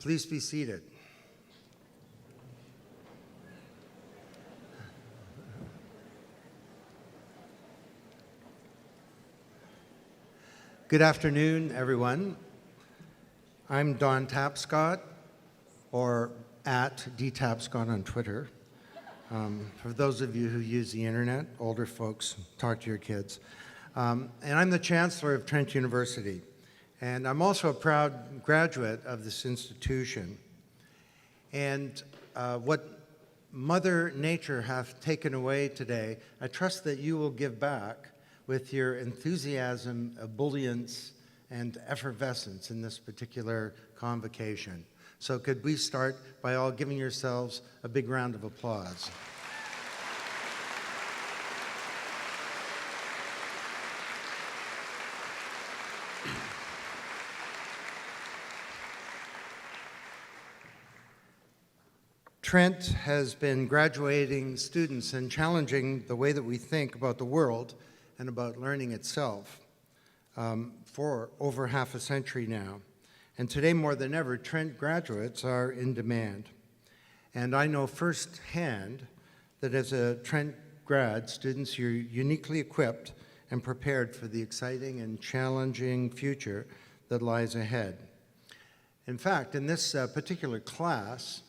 Please be seated. Good afternoon, everyone. I'm Don Tapscott, or at dtapscott on Twitter. For those of you who use the internet, older folks, talk to your kids. And I'm the Chancellor of Trent University. And I'm also a proud graduate of this institution. And what Mother Nature hath taken away today, I trust that you will give back with your enthusiasm, ebullience, and effervescence in this particular convocation. So could we start by all giving yourselves a big round of applause? Trent has been graduating students and challenging the way that we think about the world and about learning itself for over half a century now. And today, more than ever, Trent graduates are in demand. And I know firsthand that as a Trent grad, students, you're uniquely equipped and prepared for the exciting and challenging future that lies ahead. In fact, in this particular class,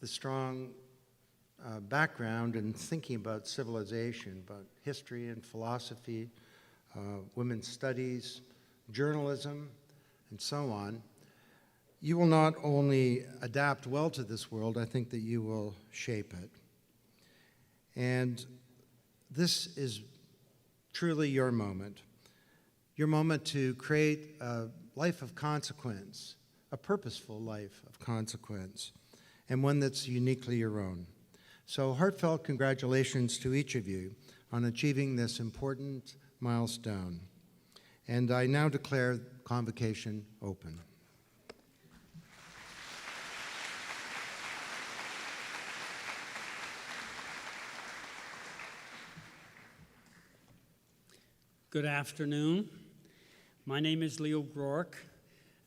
the strong background in thinking about civilization, about history and philosophy, women's studies, journalism, and so on, you will not only adapt well to this world, I think that you will shape it. And this is truly your moment to create a life of consequence, a purposeful life of consequence, and one that's uniquely your own. So heartfelt congratulations to each of you on achieving this important milestone. And I now declare Convocation open. Good afternoon. My name is Leo Groark,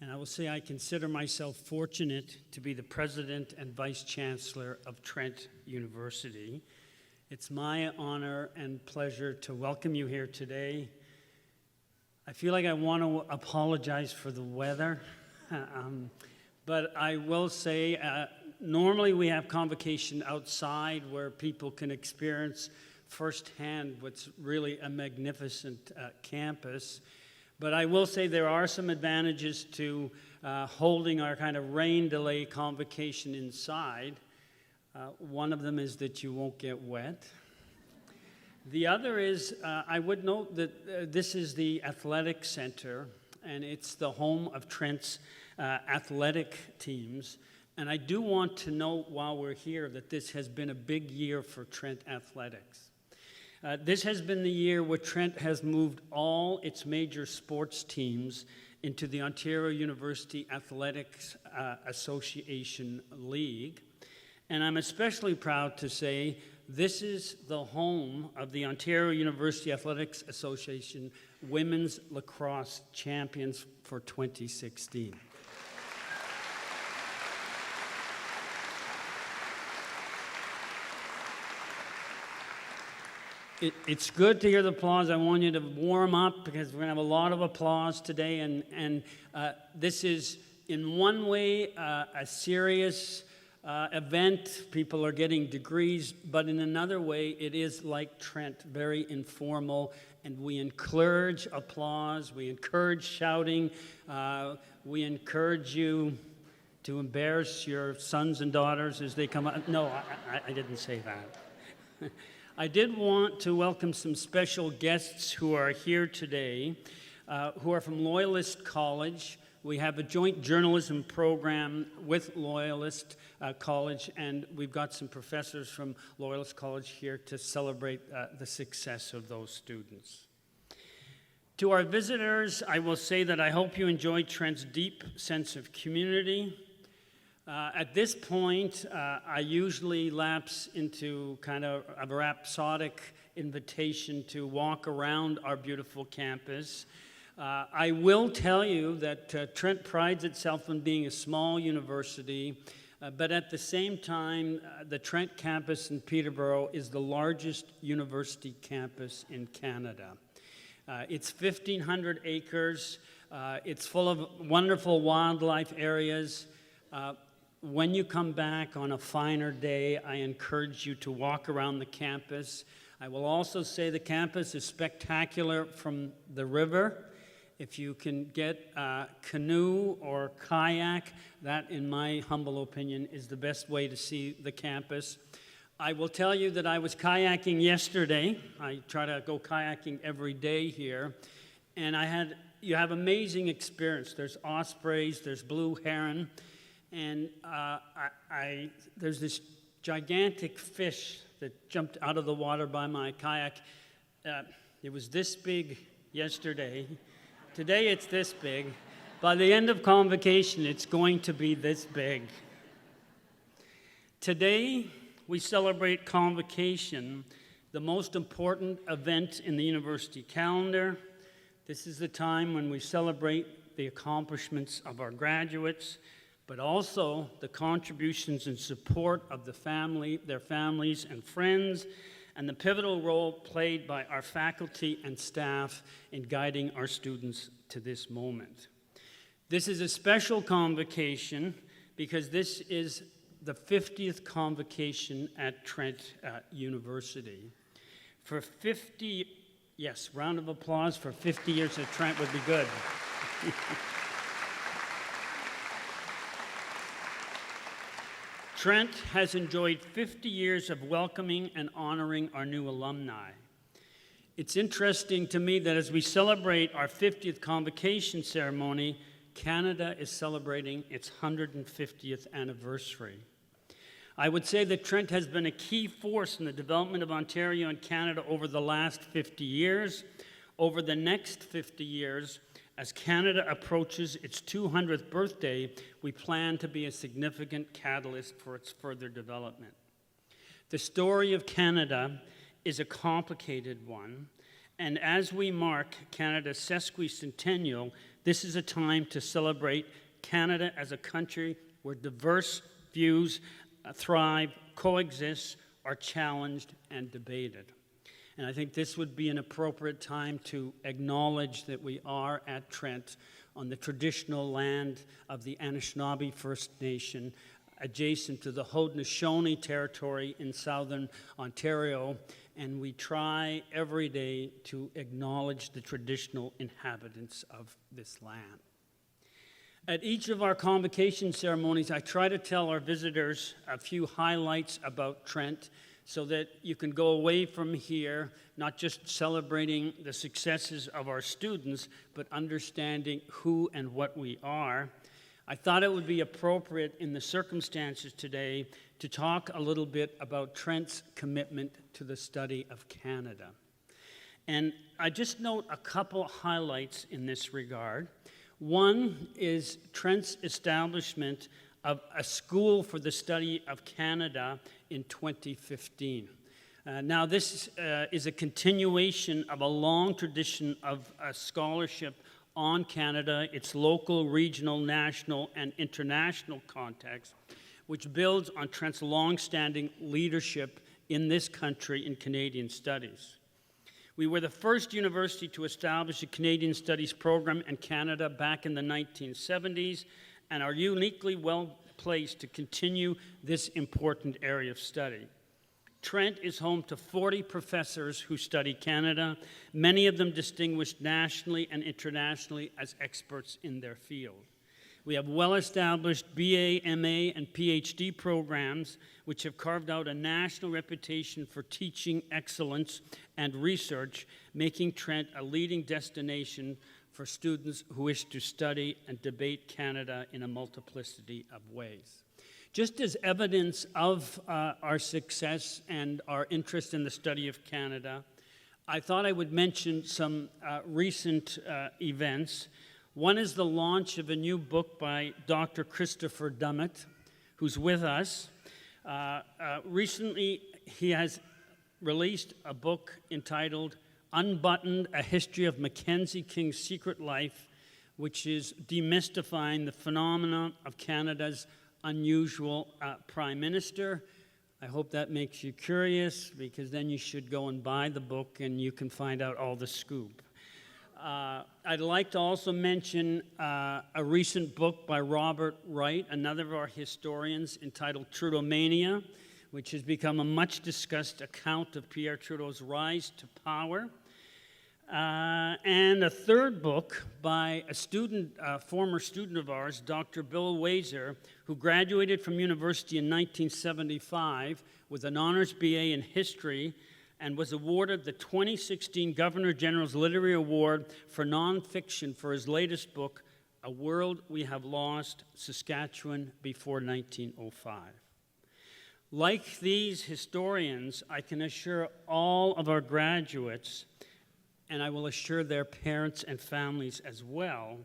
and I will say I consider myself fortunate to be the President and Vice Chancellor of Trent University. It's my honor and pleasure to welcome you here today. I feel like I want to apologize for the weather, but I will say normally we have Convocation outside where people can experience firsthand what's really a magnificent campus. But I will say there are some advantages to holding our kind of rain delay convocation inside. One of them is that you won't get wet. The other is, I would note that this is the athletic center, and it's the home of Trent's athletic teams. And I do want to note while we're here that this has been a big year for Trent athletics. This has been the year where Trent has moved all its major sports teams into the Ontario University Athletics Association League. And I'm especially proud to say this is the home of the Ontario University Athletics Association Women's Lacrosse Champions for 2016. It's good to hear the applause. I want you to warm up because we're going to have a lot of applause today. And this is, in one way, a serious event. People are getting degrees, but in another way, it is like Trent, very informal, and we encourage applause, we encourage shouting, we encourage you to embarrass your sons and daughters as they come out. No, I didn't say that. I did want to welcome some special guests who are here today, who are from Loyalist College. We have a joint journalism program with Loyalist College, and we've got some professors from Loyalist College here to celebrate the success of those students. To our visitors, I will say that I hope you enjoy Trent's deep sense of community. At this point, I usually lapse into kind of a rhapsodic invitation to walk around our beautiful campus. I will tell you that Trent prides itself on being a small university, but at the same time, the Trent campus in Peterborough is the largest university campus in Canada. It's 1,500 acres. It's full of wonderful wildlife areas. When you come back on a finer day, I encourage you to walk around the campus. I will also say the campus is spectacular from the river. If you can get a canoe or kayak, that, in my humble opinion, is the best way to see the campus. I will tell you that I was kayaking yesterday. I try to go kayaking every day here, and you have amazing experience. There's ospreys, there's blue heron, and there's this gigantic fish that jumped out of the water by my kayak. It was this big yesterday. Today it's this big. By the end of Convocation, it's going to be this big. Today, we celebrate Convocation, the most important event in the university calendar. This is the time when we celebrate the accomplishments of our graduates, but also the contributions and support of their families and friends, and the pivotal role played by our faculty and staff in guiding our students to this moment. This is a special convocation because this is the 50th convocation at Trent University. For 50, yes, round of applause for 50 years at Trent would be good. Trent has enjoyed 50 years of welcoming and honoring our new alumni. It's interesting to me that as we celebrate our 50th convocation ceremony, Canada is celebrating its 150th anniversary. I would say that Trent has been a key force in the development of Ontario and Canada over the last 50 years. Over the next 50 years, as Canada approaches its 200th birthday, we plan to be a significant catalyst for its further development. The story of Canada is a complicated one, and as we mark Canada's sesquicentennial, this is a time to celebrate Canada as a country where diverse views thrive, coexist, are challenged, and debated. And I think this would be an appropriate time to acknowledge that we are at Trent on the traditional land of the Anishinaabe First Nation, adjacent to the Haudenosaunee territory in southern Ontario, and we try every day to acknowledge the traditional inhabitants of this land. At each of our convocation ceremonies, I try to tell our visitors a few highlights about Trent so that you can go away from here not just celebrating the successes of our students, but understanding who and what we are. I thought it would be appropriate in the circumstances today to talk a little bit about Trent's commitment to the study of Canada. And I just note a couple highlights in this regard. One is Trent's establishment of a school for the study of Canada in 2015. Now, this is a continuation of a long tradition of scholarship on Canada, its local, regional, national, and international context, which builds on Trent's long-standing leadership in this country in Canadian studies. We were the first university to establish a Canadian Studies program in Canada back in the 1970s, and are uniquely well place to continue this important area of study. Trent is home to 40 professors who study Canada, many of them distinguished nationally and internationally as experts in their field. We have well-established BA, MA, and PhD programs which have carved out a national reputation for teaching excellence and research, making Trent a leading destination for students who wish to study and debate Canada in a multiplicity of ways. Just as evidence of our success and our interest in the study of Canada, I thought I would mention some recent events. One is the launch of a new book by Dr. Christopher Dummett, who's with us. Recently, he has released a book entitled Unbuttoned, A History of Mackenzie King's Secret Life, which is demystifying the phenomenon of Canada's unusual Prime Minister. I hope that makes you curious, because then you should go and buy the book and you can find out all the scoop. I'd like to also mention a recent book by Robert Wright, another of our historians, entitled Trudeau-mania, which has become a much-discussed account of Pierre Trudeau's rise to power. And a third book by a former student of ours, Dr. Bill Wazer, who graduated from university in 1975 with an honors BA in history and was awarded the 2016 Governor General's Literary Award for nonfiction for his latest book, A World We Have Lost, Saskatchewan Before 1905. Like these historians, I can assure all of our graduates, and I will assure their parents and families as well,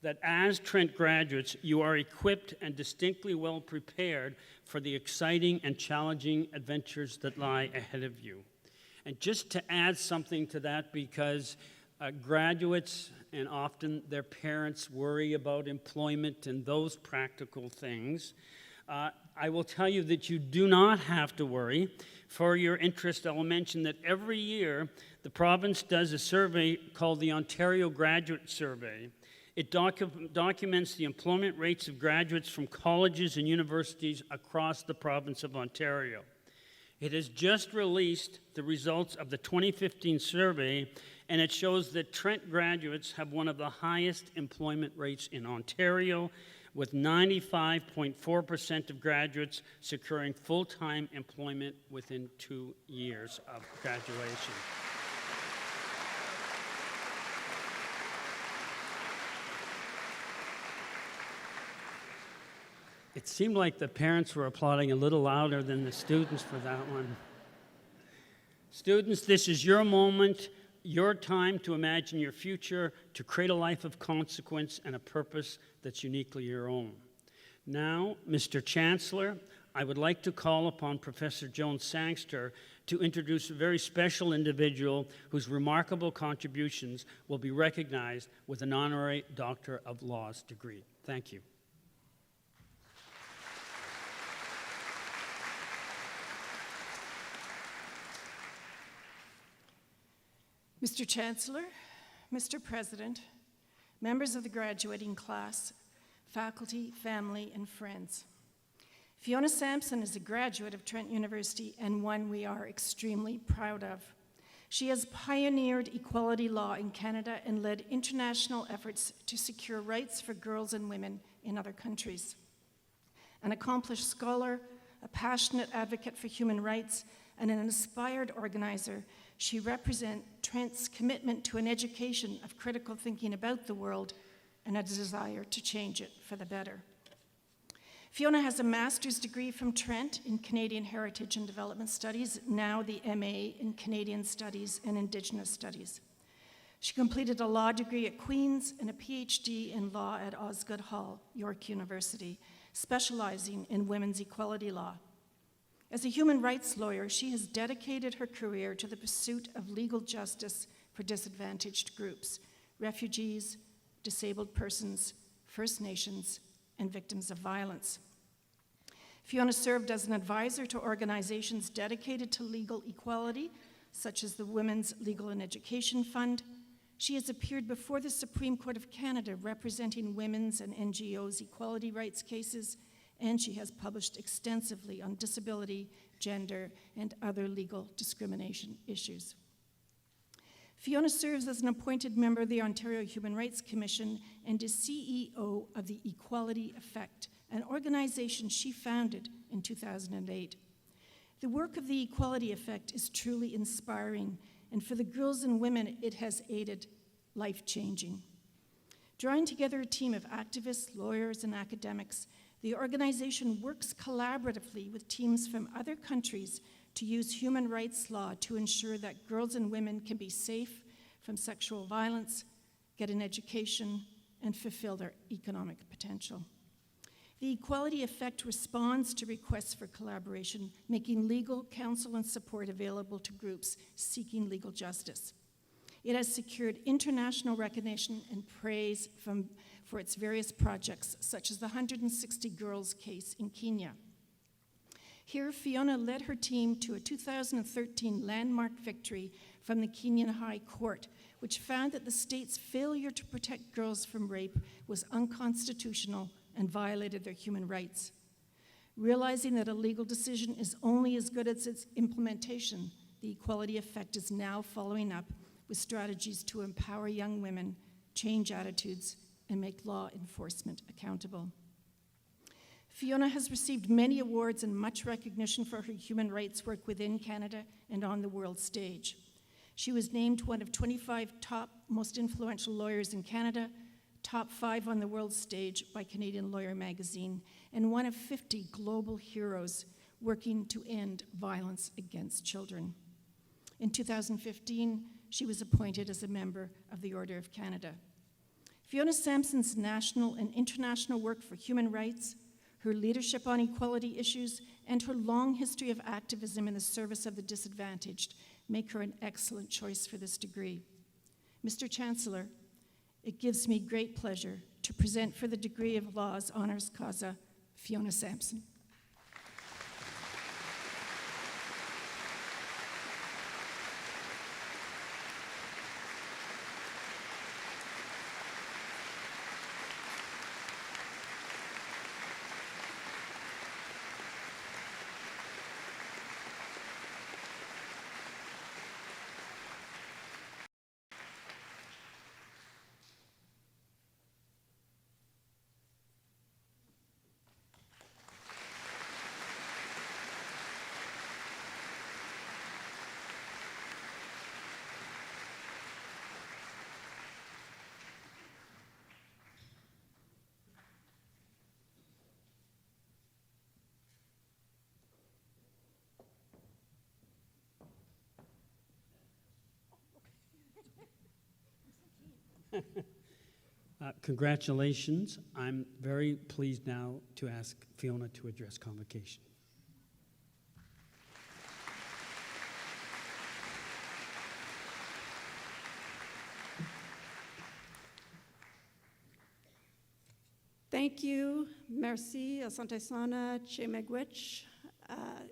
that as Trent graduates, you are equipped and distinctly well prepared for the exciting and challenging adventures that lie ahead of you. And just to add something to that, because graduates and often their parents worry about employment and those practical things, I will tell you that you do not have to worry. For your interest, I will mention that every year the province does a survey called the Ontario Graduate Survey. It documents the employment rates of graduates from colleges and universities across the province of Ontario. It has just released the results of the 2015 survey, and it shows that Trent graduates have one of the highest employment rates in Ontario, with 95.4% of graduates securing full-time employment within 2 years of graduation. It seemed like the parents were applauding a little louder than the students for that one. Students, this is your moment, your time to imagine your future, to create a life of consequence and a purpose that's uniquely your own. Now, Mr. Chancellor, I would like to call upon Professor Joan Sangster to introduce a very special individual whose remarkable contributions will be recognized with an honorary Doctor of Laws degree. Thank you. Mr. Chancellor, Mr. President, members of the graduating class, faculty, family, and friends. Fiona Sampson is a graduate of Trent University and one we are extremely proud of. She has pioneered equality law in Canada and led international efforts to secure rights for girls and women in other countries. An accomplished scholar, a passionate advocate for human rights, and an inspired organizer, she represents Trent's commitment to an education of critical thinking about the world and a desire to change it for the better. Fiona has a master's degree from Trent in Canadian Heritage and Development Studies, now the MA in Canadian Studies and Indigenous Studies. She completed a law degree at Queen's and a PhD in law at Osgoode Hall, York University, specializing in women's equality law. As a human rights lawyer, she has dedicated her career to the pursuit of legal justice for disadvantaged groups, refugees, disabled persons, First Nations, and victims of violence. Fiona served as an advisor to organizations dedicated to legal equality, such as the Women's Legal and Education Fund. She has appeared before the Supreme Court of Canada representing women's and NGOs' equality rights cases and she has published extensively on disability, gender, and other legal discrimination issues. Fiona serves as an appointed member of the Ontario Human Rights Commission and is CEO of the Equality Effect, an organization she founded in 2008. The work of the Equality Effect is truly inspiring, and for the girls and women it has aided life-changing. Drawing together a team of activists, lawyers, and academics, the organization works collaboratively with teams from other countries to use human rights law to ensure that girls and women can be safe from sexual violence, get an education, and fulfill their economic potential. The Equality Effect responds to requests for collaboration, making legal counsel and support available to groups seeking legal justice. It has secured international recognition and praise for its various projects, such as the 160 Girls case in Kenya. Here, Fiona led her team to a 2013 landmark victory from the Kenyan High Court, which found that the state's failure to protect girls from rape was unconstitutional and violated their human rights. Realizing that a legal decision is only as good as its implementation, the Equality Effect is now following up with strategies to empower young women, change attitudes, and make law enforcement accountable. Fiona has received many awards and much recognition for her human rights work within Canada and on the world stage. She was named one of 25 top most influential lawyers in Canada, top 5 on the world stage by Canadian Lawyer magazine, and one of 50 global heroes working to end violence against children. In 2015, she was appointed as a member of the Order of Canada. Fiona Sampson's national and international work for human rights, her leadership on equality issues, and her long history of activism in the service of the disadvantaged make her an excellent choice for this degree. Mr. Chancellor, it gives me great pleasure to present for the degree of Law's Honours Causa, Fiona Sampson. Congratulations. I'm very pleased now to ask Fiona to address Convocation. Thank you. Merci. Asante sana. Chemegwech.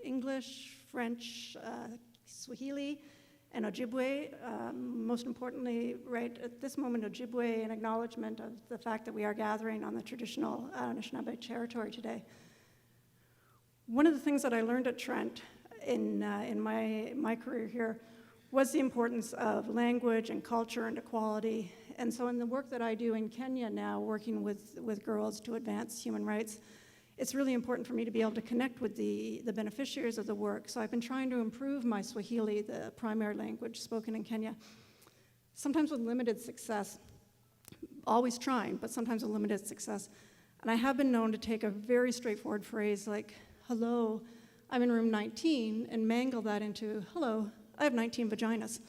English, French, Swahili, and Ojibwe. Most importantly, right at this moment, Ojibwe, an acknowledgement of the fact that we are gathering on the traditional Anishinaabe territory today. One of the things that I learned at Trent in my career here was the importance of language and culture and equality. And so in the work that I do in Kenya now, working with girls to advance human rights, it's really important for me to be able to connect with the beneficiaries of the work. So I've been trying to improve my Swahili, the primary language spoken in Kenya, sometimes with limited success. Always trying, but sometimes with limited success. And I have been known to take a very straightforward phrase like, hello, I'm in room 19, and mangle that into, hello, I have 19 vaginas.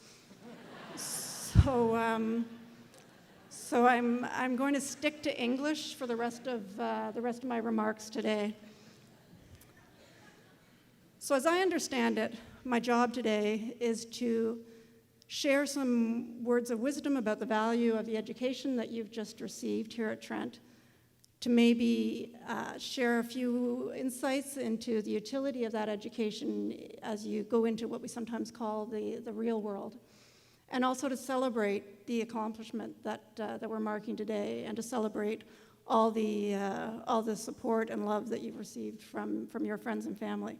So I'm going to stick to English for the rest of my remarks today. So as I understand it, my job today is to share some words of wisdom about the value of the education that you've just received here at Trent, to maybe share a few insights into the utility of that education as you go into what we sometimes call the real world, and also to celebrate the accomplishment that we're marking today, and to celebrate all the support and love that you've received from your friends and family.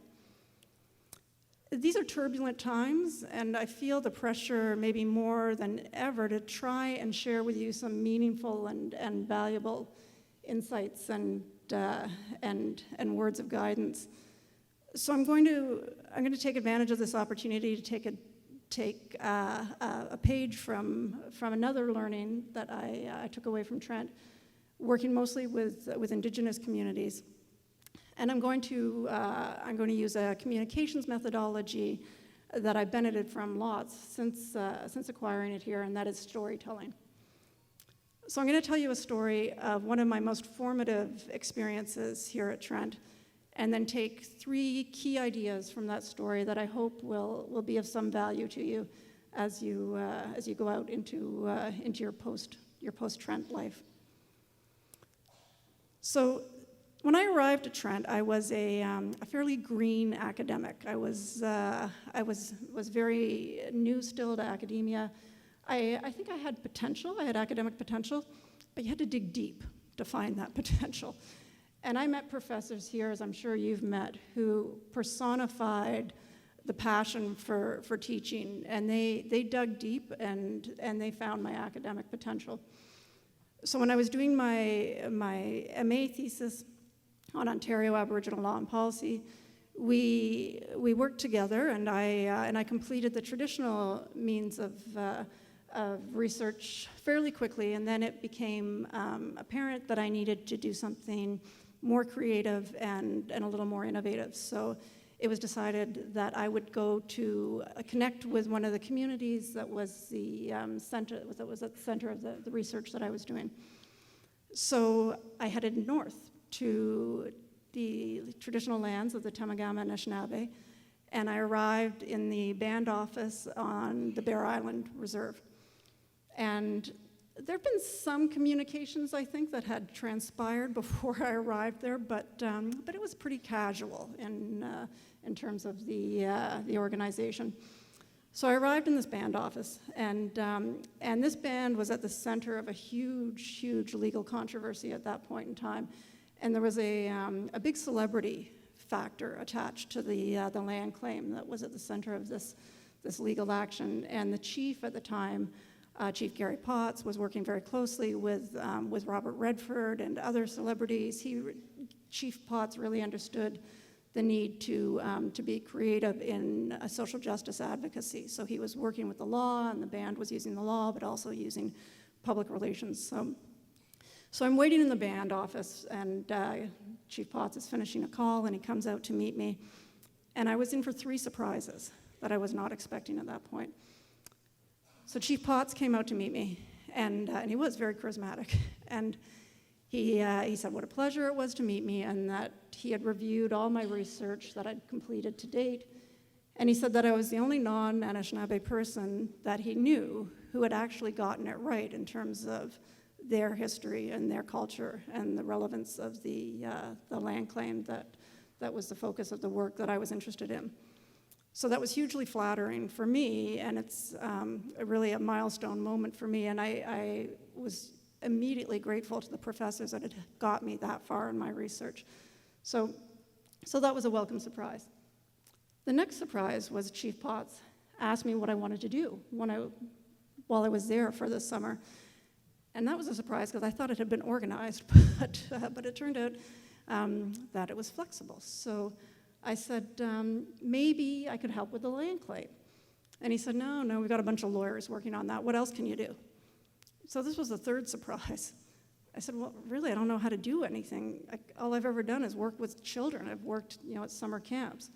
These are turbulent times, and I feel the pressure maybe more than ever to try and share with you some meaningful and valuable insights and words of guidance. So I'm going to take advantage of this opportunity to take a page from another learning that I took away from Trent, working mostly with Indigenous communities. And I'm going to use a communications methodology that I've benefited from lots since acquiring it here, and that is storytelling. So I'm going to tell you a story of one of my most formative experiences here at Trent, and then take 3 key ideas from that story that I hope will be of some value to you as you go out into your post-Trent life. So, when I arrived at Trent, I was a fairly green academic. I was very new still to academia. I think I had potential. I had academic potential, but you had to dig deep to find that potential. And I met professors here, as I'm sure you've met, who personified the passion for teaching, and they dug deep and they found my academic potential. So when I was doing my MA thesis on Ontario Aboriginal law and policy, we worked together, and I completed the traditional means of research fairly quickly, and then it became apparent that I needed to do something more creative and a little more innovative. So it was decided that I would go to connect with one of the communities that was at the center of the research that I was doing. So I headed north to the traditional lands of the Temagama and Anishinaabe, and I arrived in the band office on the Bear Island Reserve. And there have been some communications, I think, that had transpired before I arrived there, but it was pretty casual in terms of the organization. So I arrived in this band office, and this band was at the center of a huge legal controversy at that point in time, and there was a big celebrity factor attached to the land claim that was at the center of this legal action, and the chief at the time, Chief Gary Potts, was working very closely with Robert Redford and other celebrities. Chief Potts really understood the need to be creative in social justice advocacy. So he was working with the law, and the band was using the law, but also using public relations. So I'm waiting in the band office, and Chief Potts is finishing a call, and he comes out to meet me. And I was in for 3 surprises that I was not expecting at that point. So Chief Potts came out to meet me, and he was very charismatic. And he said what a pleasure it was to meet me, and that he had reviewed all my research that I'd completed to date. And he said that I was the only non-Anishinaabe person that he knew who had actually gotten it right in terms of their history and their culture and the relevance of the land claim that was the focus of the work that I was interested in. So that was hugely flattering for me, and it's really a milestone moment for me, and I was immediately grateful to the professors that had got me that far in my research. So that was a welcome surprise. The next surprise was Chief Potts asked me what I wanted to do while I was there for this summer. And that was a surprise because I thought it had been organized, but it turned out that it was flexible. So I said, maybe I could help with the land claim. And he said, no, we've got a bunch of lawyers working on that. What else can you do? So this was the third surprise. I said, well, really, I don't know how to do anything. All I've ever done is work with children. I've worked, at summer camps.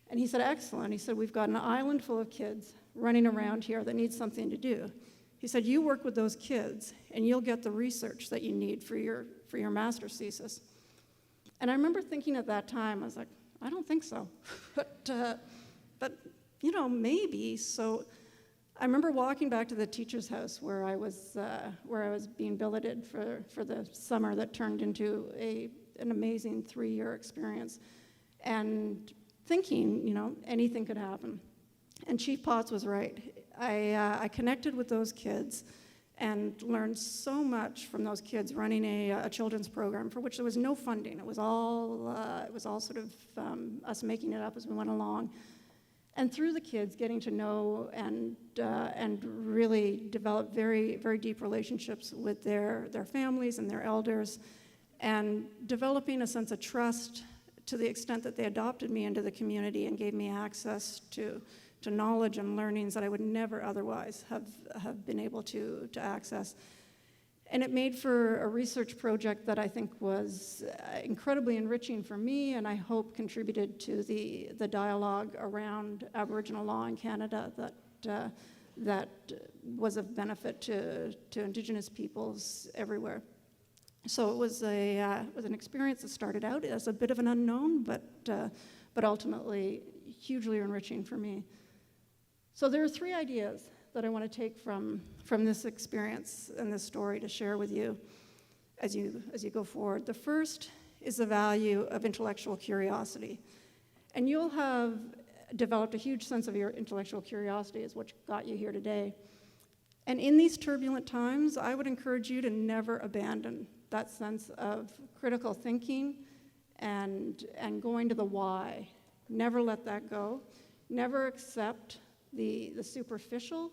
And he said, excellent. He said, we've got an island full of kids running around here that need something to do. He said, you work with those kids, and you'll get the research that you need for your master's thesis. And I remember thinking at that time, I was like, I don't think so, but maybe. So I remember walking back to the teacher's house where I was being billeted for the summer that turned into an amazing 3-year experience, and thinking, anything could happen. And Chief Potts was right. I connected with those kids, and learned so much from those kids running a children's program for which there was no funding. It was all sort of us making it up as we went along. And through the kids, getting to know and really develop very, very deep relationships with their families and their elders, and developing a sense of trust to the extent that they adopted me into the community and gave me access to knowledge and learnings that I would never otherwise have been able to access. And it made for a research project that I think was incredibly enriching for me, and I hope contributed to the dialogue around Aboriginal law in Canada that was of benefit to Indigenous peoples everywhere. So it was an experience that started out as a bit of an unknown, but ultimately hugely enriching for me. So there are 3 ideas that I want to take from this experience and this story to share with you as you go forward. The first is the value of intellectual curiosity. And you'll have developed a huge sense of your intellectual curiosity is what got you here today. And in these turbulent times, I would encourage you to never abandon that sense of critical thinking and going to the why. Never let that go. Never accept the superficial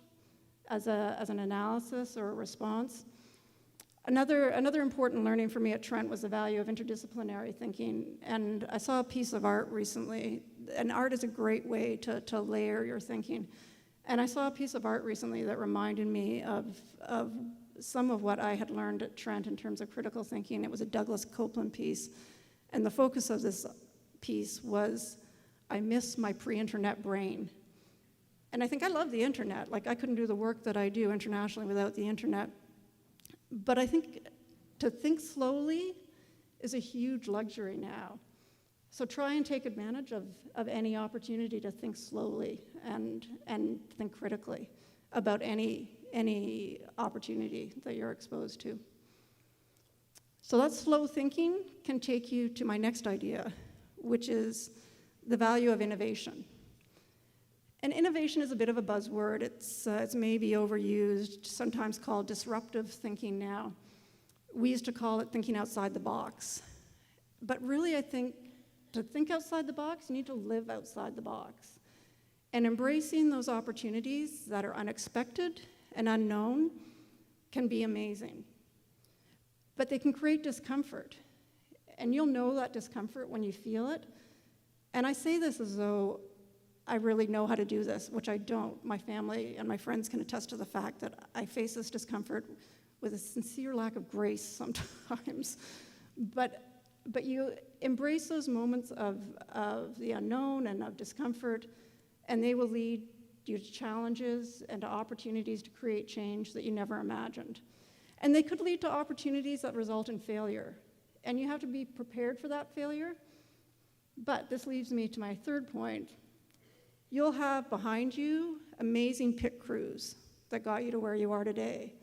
as an analysis or a response. Another important learning for me at Trent was the value of interdisciplinary thinking. And I saw a piece of art recently, and art is a great way to layer your thinking. And I saw a piece of art recently that reminded me of some of what I had learned at Trent in terms of critical thinking. It was a Douglas Copeland piece. And the focus of this piece was, I miss my pre-internet brain. And I think I love the internet. Like, I couldn't do the work that I do internationally without the internet. But I think to think slowly is a huge luxury now. So try and take advantage of any opportunity to think slowly and think critically about any opportunity that you're exposed to. So that slow thinking can take you to my next idea, which is the value of innovation. And innovation is a bit of a buzzword. It's maybe overused, sometimes called disruptive thinking now. We used to call it thinking outside the box. But really, I think to think outside the box, you need to live outside the box. And embracing those opportunities that are unexpected and unknown can be amazing. But they can create discomfort. And you'll know that discomfort when you feel it. And I say this as though I really know how to do this, which I don't. My family and my friends can attest to the fact that I face this discomfort with a sincere lack of grace sometimes. But you embrace those moments of the unknown and of discomfort, and they will lead you to challenges and to opportunities to create change that you never imagined. And they could lead to opportunities that result in failure. And you have to be prepared for that failure. But this leads me to my third point. You'll have behind you amazing pit crews that got you to where you are today.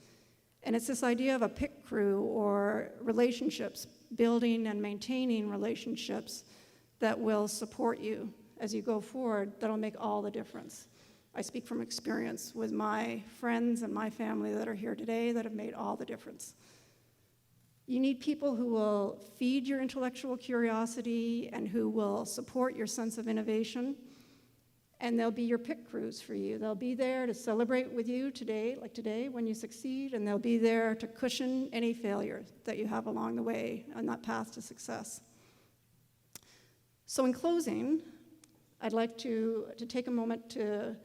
And it's this idea of a pit crew or relationships, building and maintaining relationships that will support you as you go forward, that'll make all the difference. I speak from experience with my friends and my family that are here today that have made all the difference. You need people who will feed your intellectual curiosity and who will support your sense of innovation. And they'll be your pit crews for you. They'll be there to celebrate with you today, like today, when you succeed, and they'll be there to cushion any failure that you have along the way on that path to success. So in closing, I'd like to take a moment to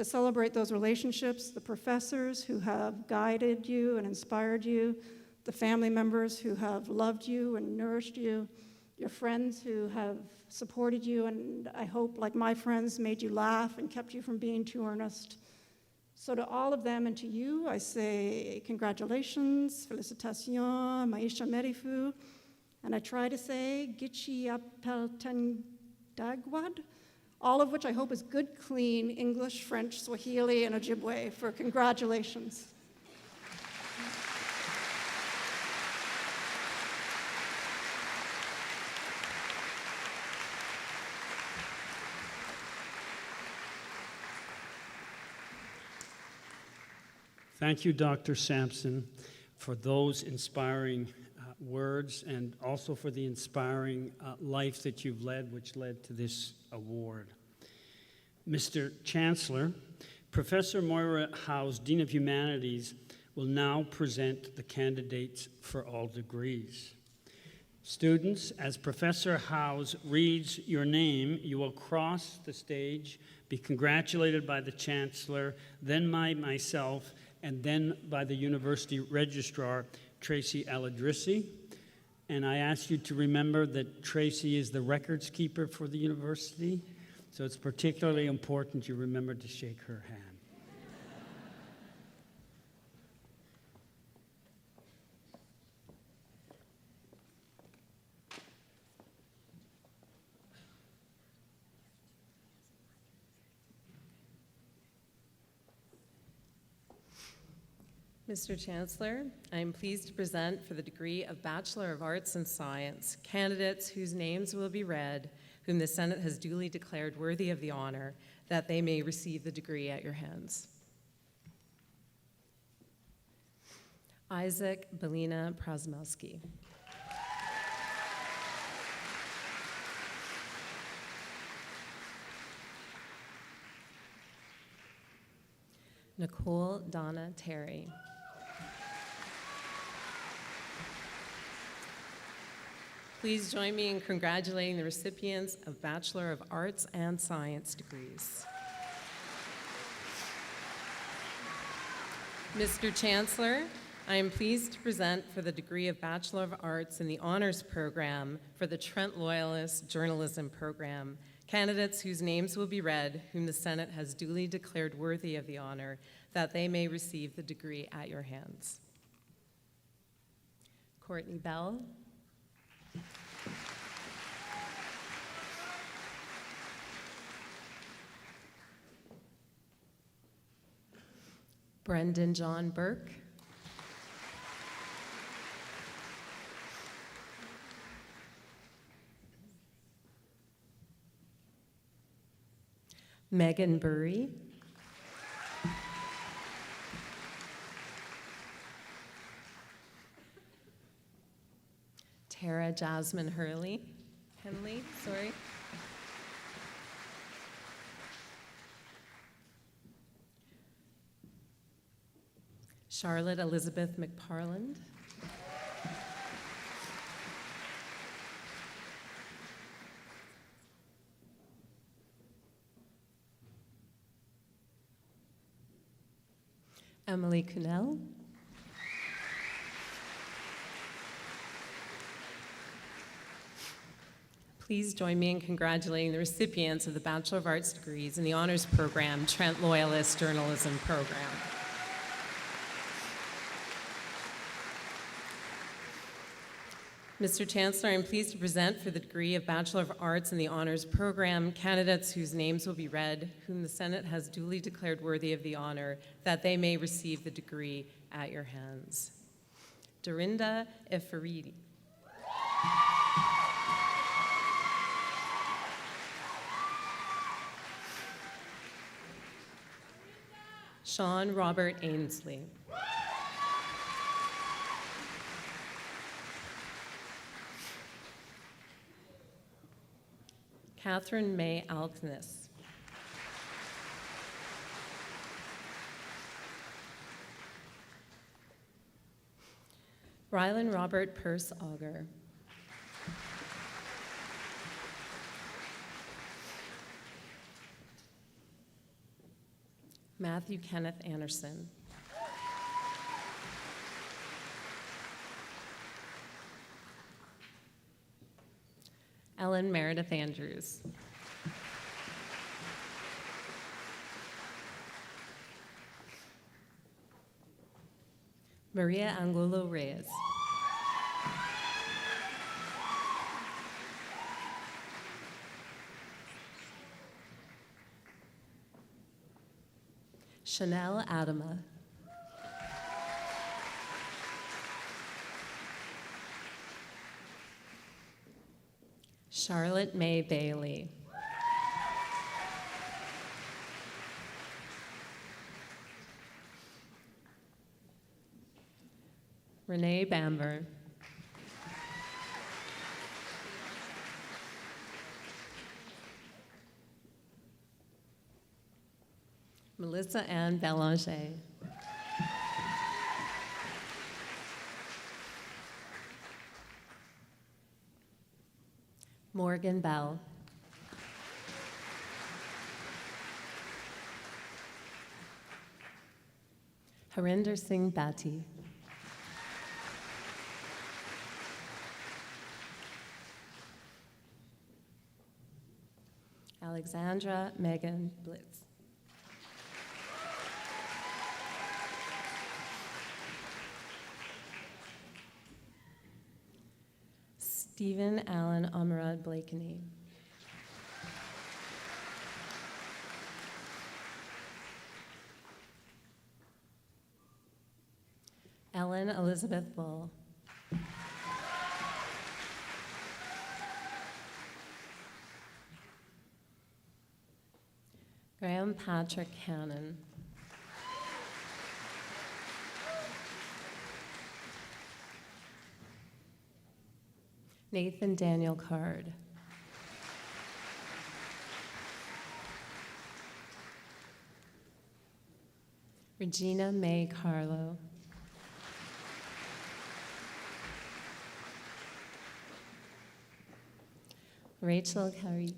celebrate those relationships, the professors who have guided you and inspired you, the family members who have loved you and nourished you, your friends who have supported you, and I hope, like my friends, made you laugh and kept you from being too earnest. So to all of them and to you, I say congratulations, félicitations, maisha merifu, and I try to say gichi apelten dagwad, all of which I hope is good, clean English, French, Swahili, and Ojibwe for congratulations. Thank you, Dr. Sampson, for those inspiring words and also for the inspiring life that you've led, which led to this award. Mr. Chancellor, Professor Moira Howe's Dean of Humanities will now present the candidates for all degrees. Students, as Professor Howes reads your name, you will cross the stage, be congratulated by the Chancellor, then by myself, and then by the University Registrar, Tracy Aladrissi. And I ask you to remember that Tracy is the records keeper for the university, so it's particularly important you remember to shake her hand. Mr. Chancellor, I am pleased to present for the degree of Bachelor of Arts and Science candidates whose names will be read, whom the Senate has duly declared worthy of the honor, that they may receive the degree at your hands. Isaac Belina Prasmowski. Nicole Donna Terry. Please join me in congratulating the recipients of Bachelor of Arts and Science degrees. Mr. Chancellor, I am pleased to present for the degree of Bachelor of Arts in the Honors Program for the Trent Loyalist Journalism Program, candidates whose names will be read, whom the Senate has duly declared worthy of the honor, that they may receive the degree at your hands. Courtney Bell. Brendan John Burke. Megan Burry. Tara Jasmine Henley, sorry. Charlotte Elizabeth McParland. Emily Kuhnel. Please join me in congratulating the recipients of the Bachelor of Arts degrees in the Honors Program, Trent Loyalist Journalism Program. Mr. Chancellor, I am pleased to present for the degree of Bachelor of Arts in the Honors Program candidates whose names will be read, whom the Senate has duly declared worthy of the honor, that they may receive the degree at your hands. Dorinda Efaridi. Sean Robert Ainsley. Catherine May Alkness. Rylan Robert Purse Auger. Matthew Kenneth Anderson. Ellen Meredith Andrews. Maria Angulo Reyes. Chanel Adama. Charlotte May Bailey. Renee Bamber. Melissa Ann Belanger. Morgan Bell. Harinder Singh Bati. Alexandra Megan Blitz. Stephen Allen Amarad Blakeney. Ellen Elizabeth Bull. Graham Patrick Hannon. Nathan Daniel Card. Regina May Carlo. Rachel Carrick.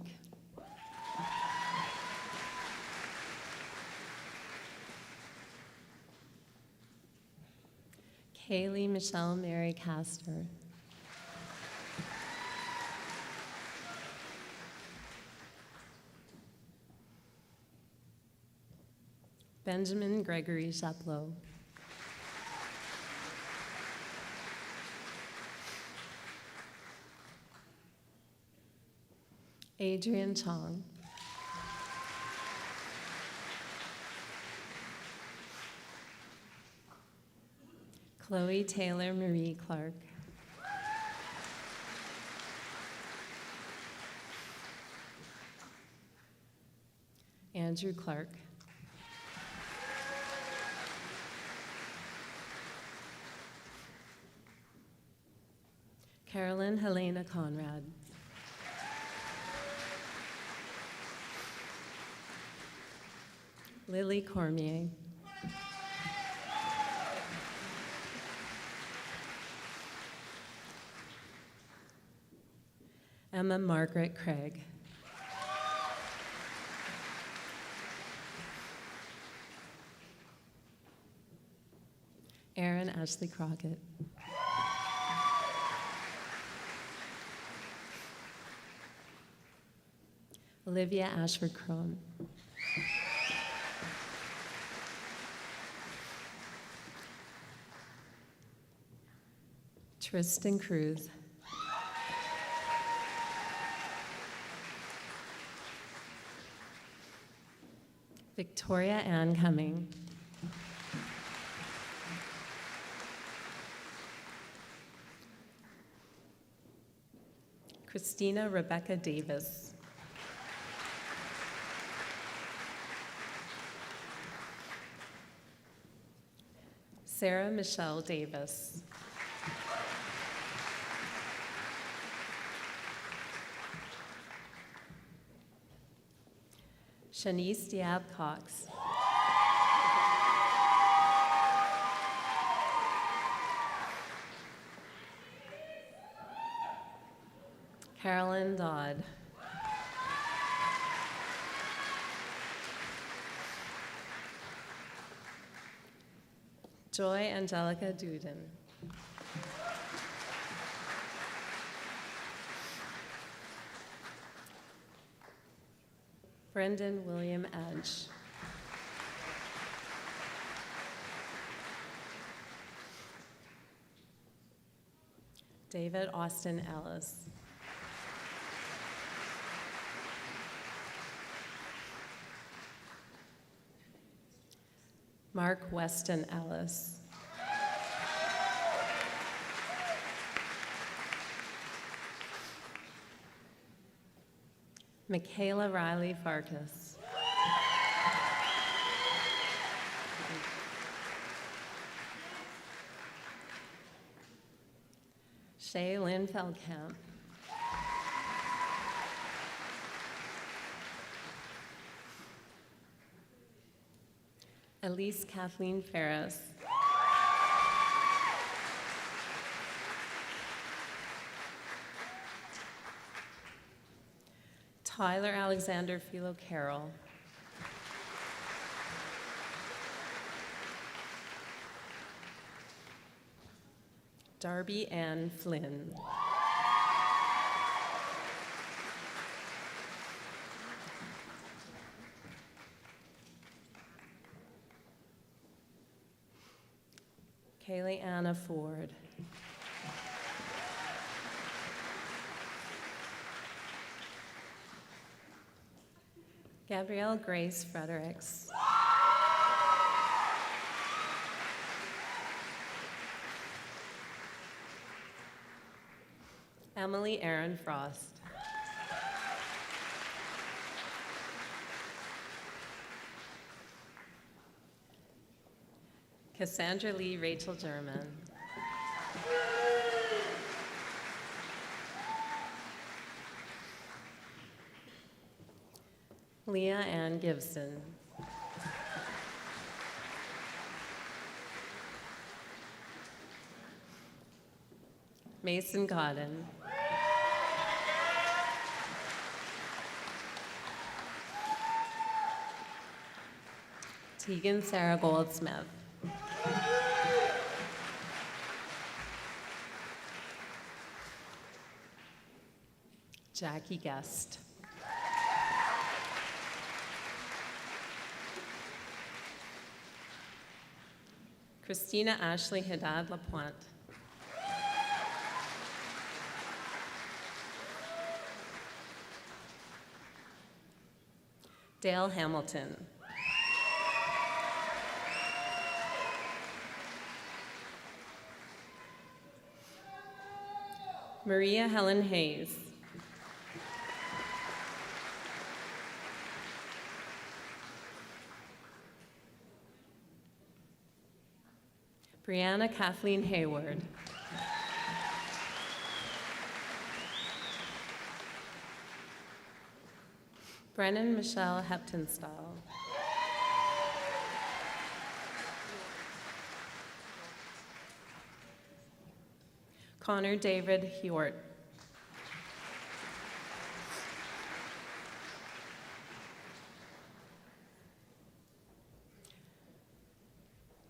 Kaylee Michelle Mary Castor. Benjamin Gregory Chaplot. Adrian Chong. Chloe Taylor Marie Clark. Andrew Clark. Carolyn Helena Conrad. Lily Cormier. Emma Margaret Craig. Erin Ashley Crockett. Olivia Ashford Crone. Tristan Cruz. Victoria Ann Cumming. Christina Rebecca Davis. Sarah Michelle Davis. Shanice Diab Cox. Carolyn Dodd. Joy Angelica Duden. Brendan William Edge. David Austin Ellis. Mark Weston Ellis. Michaela Riley Farkas. Shaylin Feldkamp. Elise Kathleen Ferris. Tyler Alexander Philo Carroll. Darby Ann Flynn. Kaylee Anna Ford. Gabrielle Grace Fredericks. Emily Aaron Frost. Cassandra Lee Rachel German. Leah Ann Gibson. Mason Godden. Tegan Sarah Goldsmith. Jackie Guest. Christina Ashley Haddad Lapointe. Dale Hamilton. Maria Helen Hayes. Brianna Kathleen Hayward. Brennan Michelle Heptonstall. Connor David Hewart.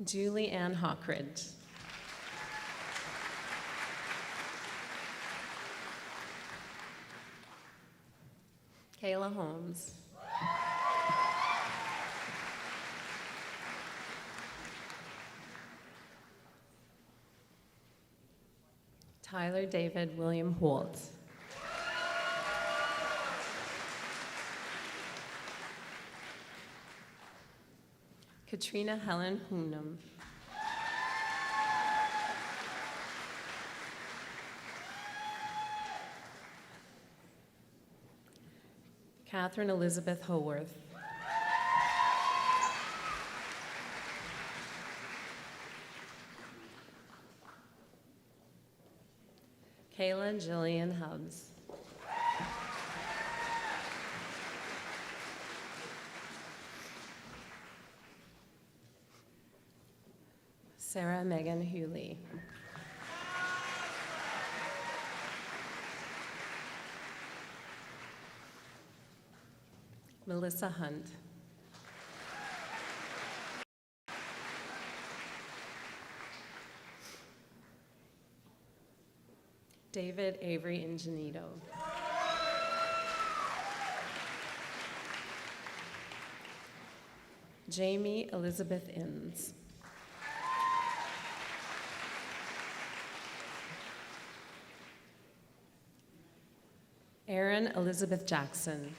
Julie Ann Hawkridge. Kayla Holmes. Tyler David William Holt. Katrina Helen Hoonam. Catherine Elizabeth Howarth. Kayla Jillian Hubbs. Sarah Megan Hewley. Melissa Hunt. David Avery Ingenito. Jamie Elizabeth Inns. Erin Elizabeth Jackson.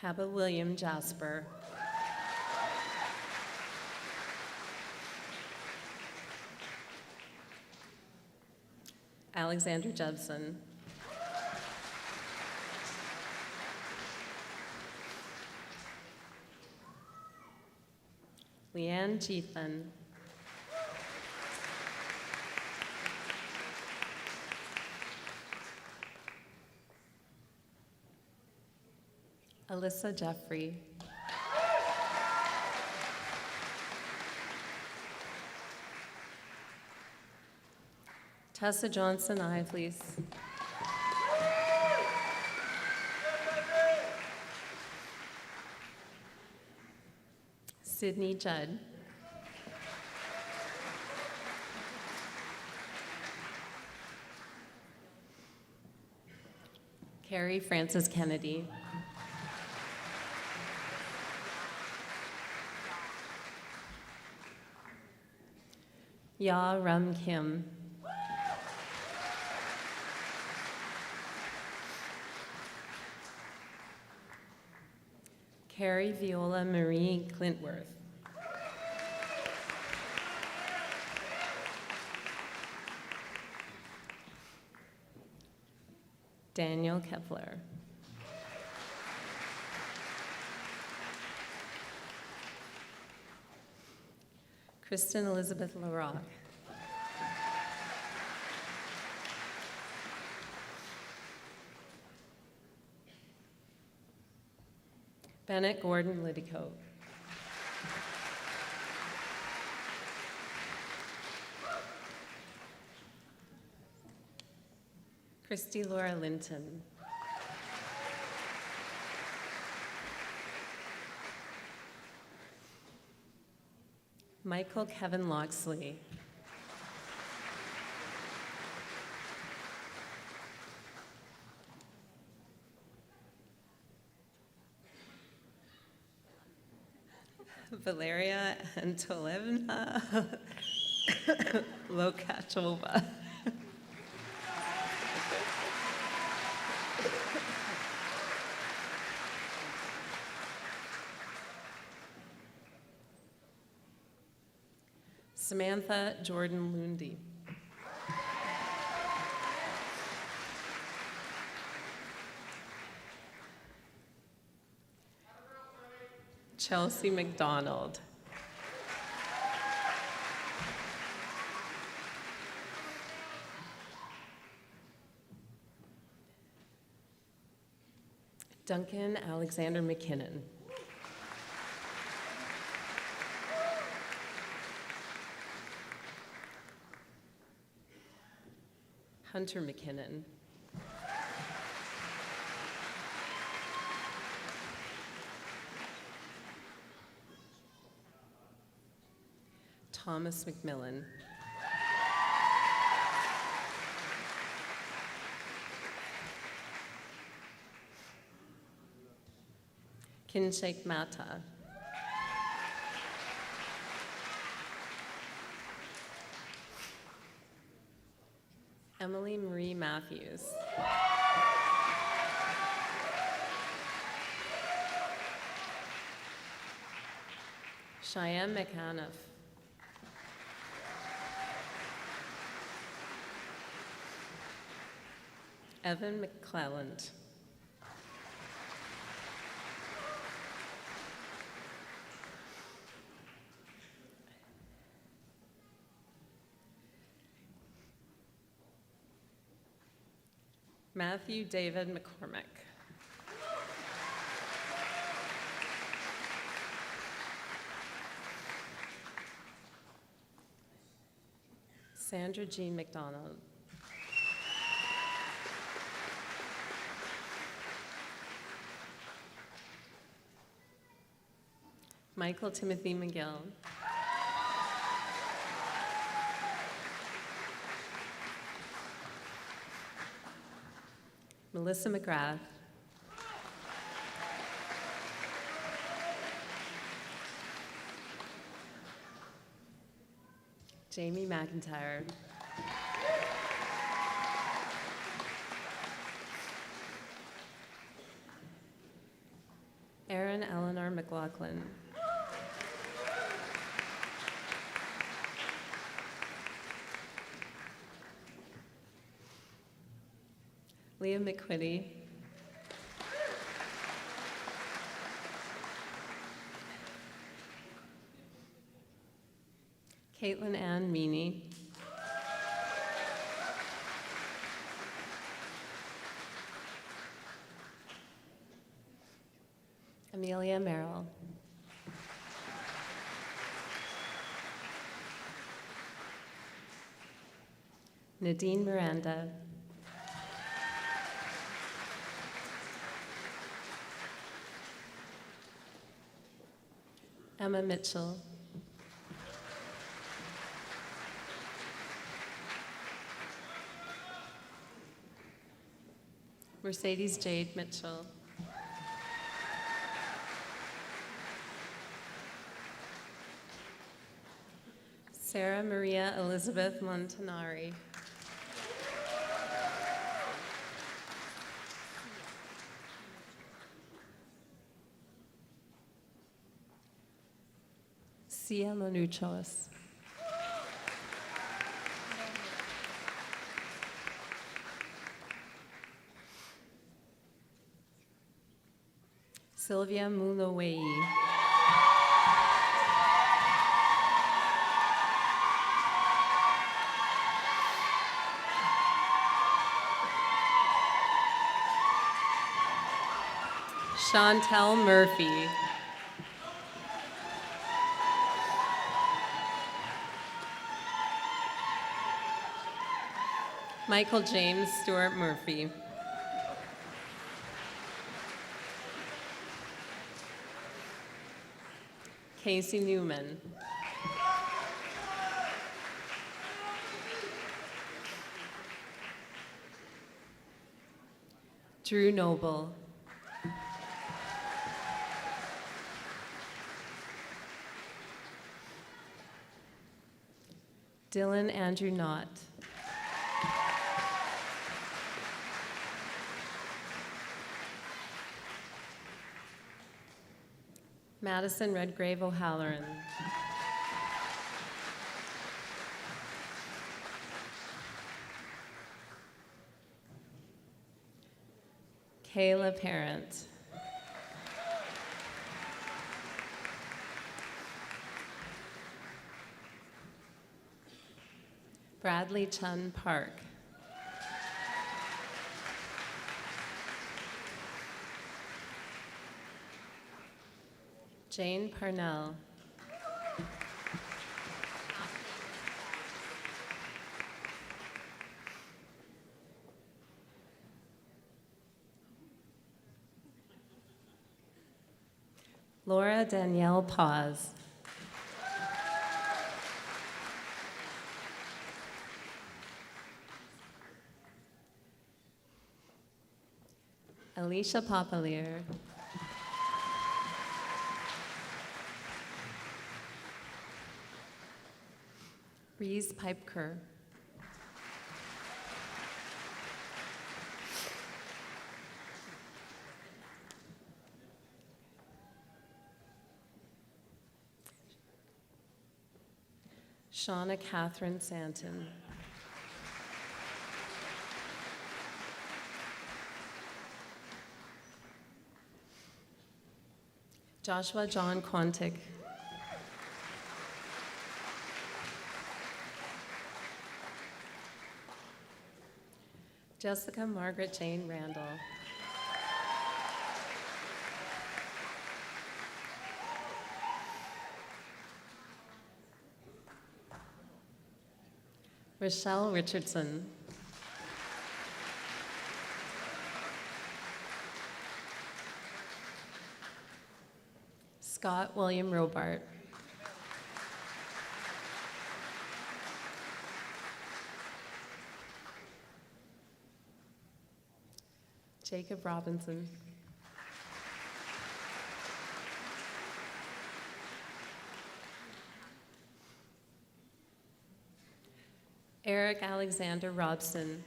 Cabba William Jasper. Alexander Judson. Leanne Cheathan. Alyssa Jeffrey. Tessa Johnson Ivleys. Sydney Judd. Carrie Frances Kennedy. Ya Rum Kim. Carrie Viola Marie Clintworth. Daniel Kepler. Kristen Elizabeth LaRock. Bennett Gordon Lidicote. Christy Laura Linton. Michael Kevin Loxley. Valeria Antolevna Lokachova. Samantha Jordan Lundy. Chelsea McDonald. Duncan Alexander McKinnon. Hunter McKinnon. Thomas McMillan. Kinshake Mata. Emily Marie Matthews. Cheyenne McAniff. Evan McClelland. Matthew David McCormick. Sandra Jean McDonald. Michael Timothy McGill. Melissa McGrath. Jamie McIntyre. Erin Eleanor McLaughlin. Leah McQuitty. Caitlin Ann Meany. Amelia Merrill. Nadine Miranda. Emma Mitchell. Mercedes Jade Mitchell. Sarah Maria Elizabeth Montanari. Sia Manuchos. Sylvia Mulawei. Chantel Murphy. Michael James Stewart Murphy. Casey Newman. Drew Noble. Dylan Andrew Knott. Madison Redgrave O'Halloran. Kayla Parent. Bradley Chun Park. Jane Parnell. Laura Danielle Paz. Alicia Papalier. Reese Pipeker. Shauna Catherine Santon. Joshua John Quantic. Jessica Margaret Jane Randall. Rochelle Richardson. Scott William Robart. Jacob Robinson. Eric Alexander Robson.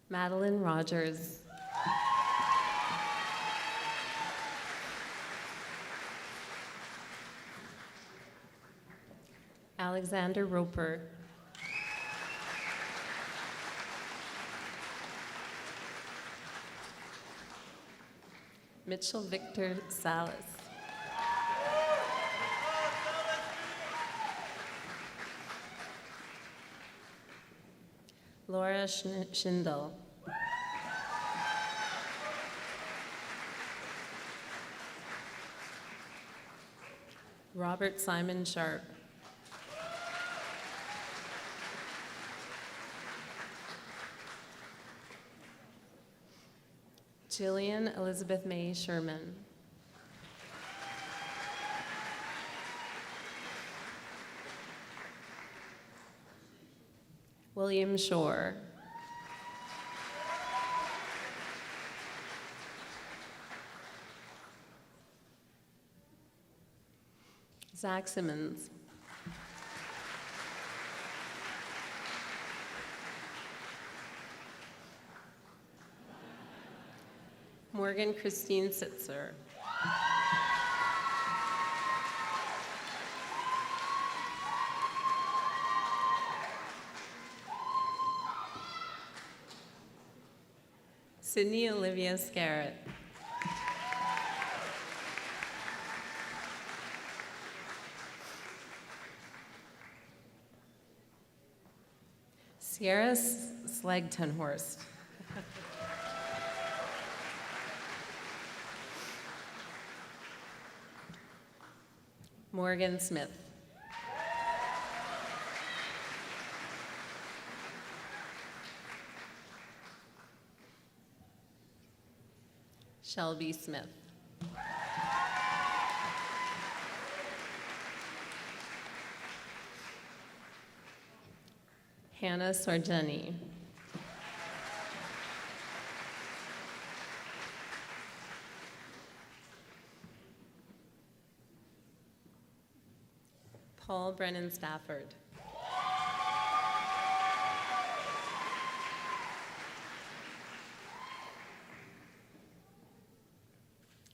Madeline Rogers. Alexander Roper. Mitchell Victor Salas. Laura Schindel. Robert Simon Sharp. Jillian Elizabeth May Sherman. William Shore. Zach Simmons. Morgan Christine Sitzer. Sydney Olivia Scarrett. Sierra Slegtenhorst. Morgan Smith. Shelby Smith. Hannah Sargeni. Paul Brennan Stafford.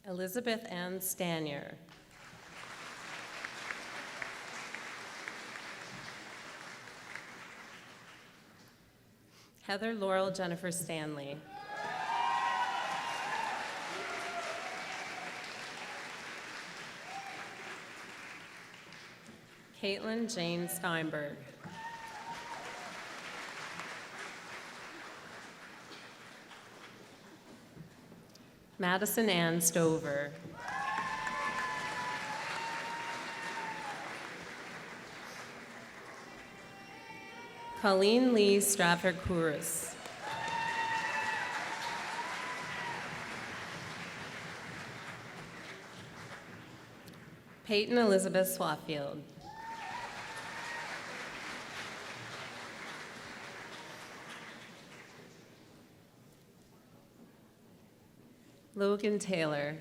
Elizabeth Ann Stanier. Heather Laurel Jennifer Stanley. Caitlin Jane Steinberg. Madison Ann Stover. Colleen Lee Stratford Couris. Peyton Elizabeth Swaffield. Logan Taylor.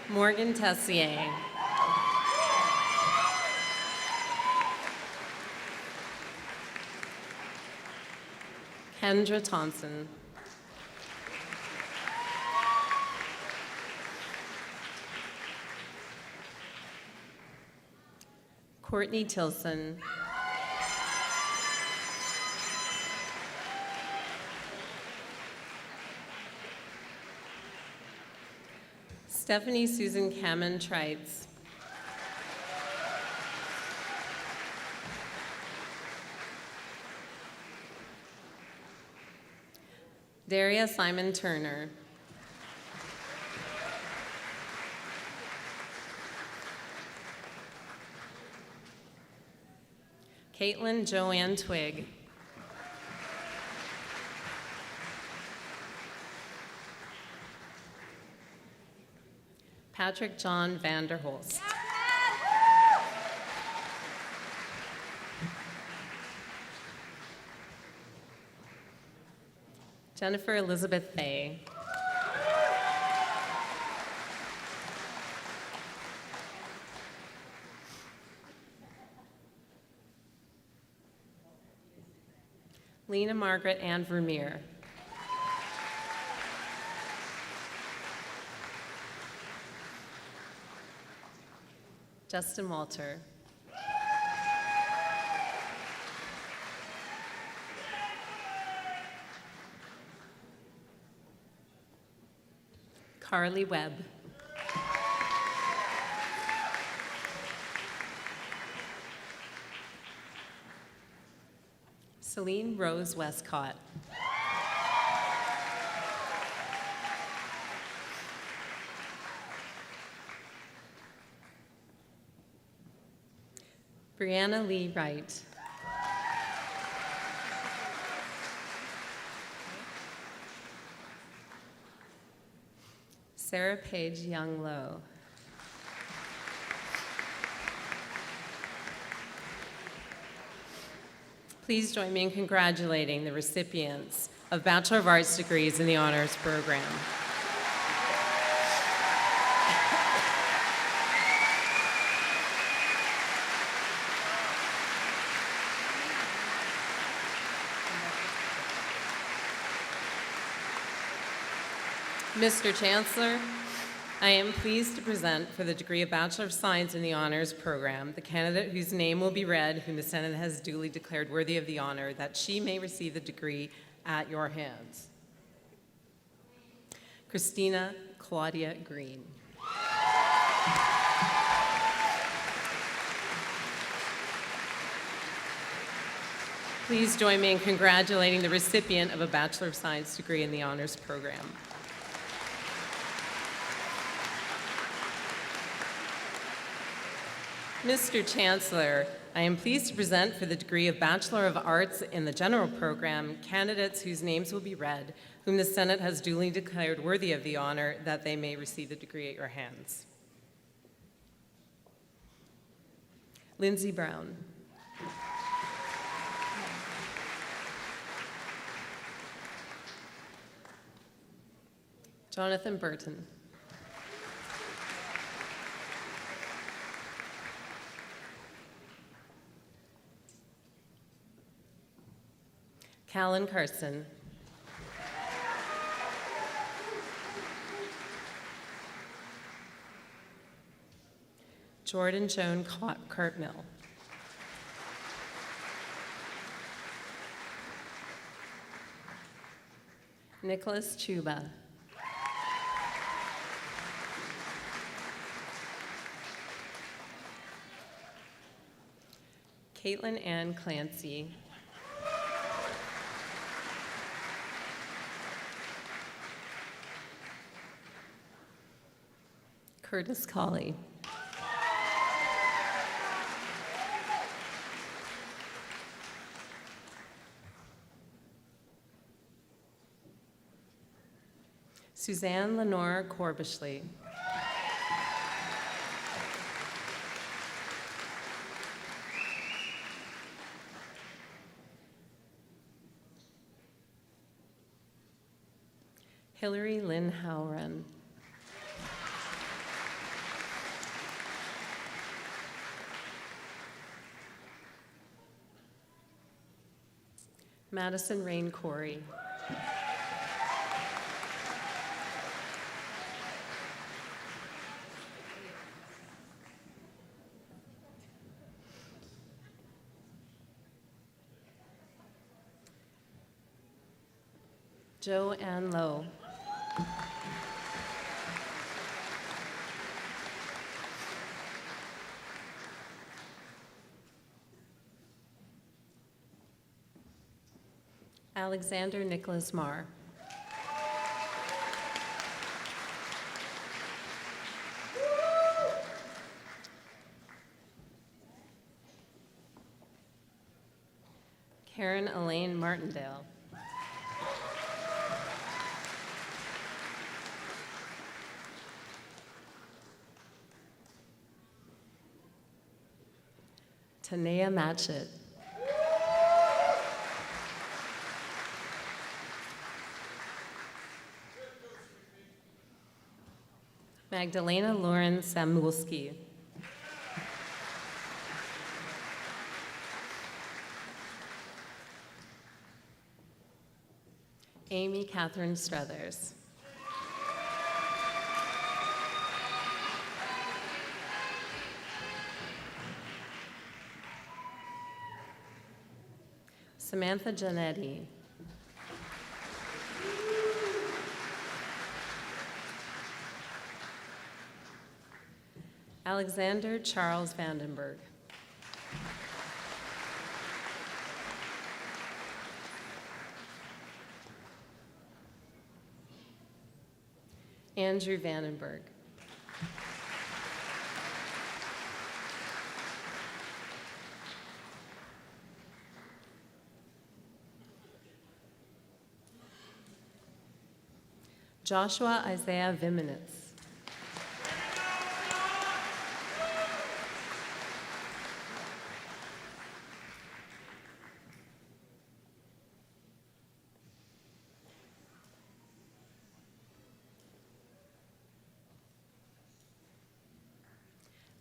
Morgan Tessier. Kendra Thompson. Courtney Tilson. Stephanie Susan Cameron Trites. Daria Simon Turner. Caitlin Joanne Twigg. Patrick John Vanderholst. Jennifer Elizabeth Fay. Lena Margaret Ann Vermeer. Justin Walter. Carly Webb. Celine Rose Westcott. Brianna Lee Wright. Sarah Paige Young Low. Please join me in congratulating the recipients of Bachelor of Arts degrees in the Honors Program. Mr. Chancellor, I am pleased to present for the degree of Bachelor of Science in the Honors Program the candidate whose name will be read, whom the Senate has duly declared worthy of the honor, that she may receive the degree at your hands. Christina Claudia Green. Please join me in congratulating the recipient of a Bachelor of Science degree in the Honors Program. Mr. Chancellor, I am pleased to present for the degree of Bachelor of Arts in the General Program candidates whose names will be read, whom the Senate has duly declared worthy of the honor that they may receive the degree at your hands. Lindsay Brown. Jonathan Burton. Callan Carson. Jordan Joan Cartmill. Nicholas Chuba. Caitlin Ann Clancy. Curtis Colley. Suzanne Lenore Corbishley. Hillary Lynn Howren. Madison Rain Corey. Jo Ann Lowe. Alexander Nicholas Marr. Karen Elaine Martindale. Tanea Matchett. Magdalena Lauren Samulski. Amy Catherine Struthers. Samantha Janetti. Alexander Charles Vandenberg. Andrew Vandenberg. Joshua Isaiah Viminitz.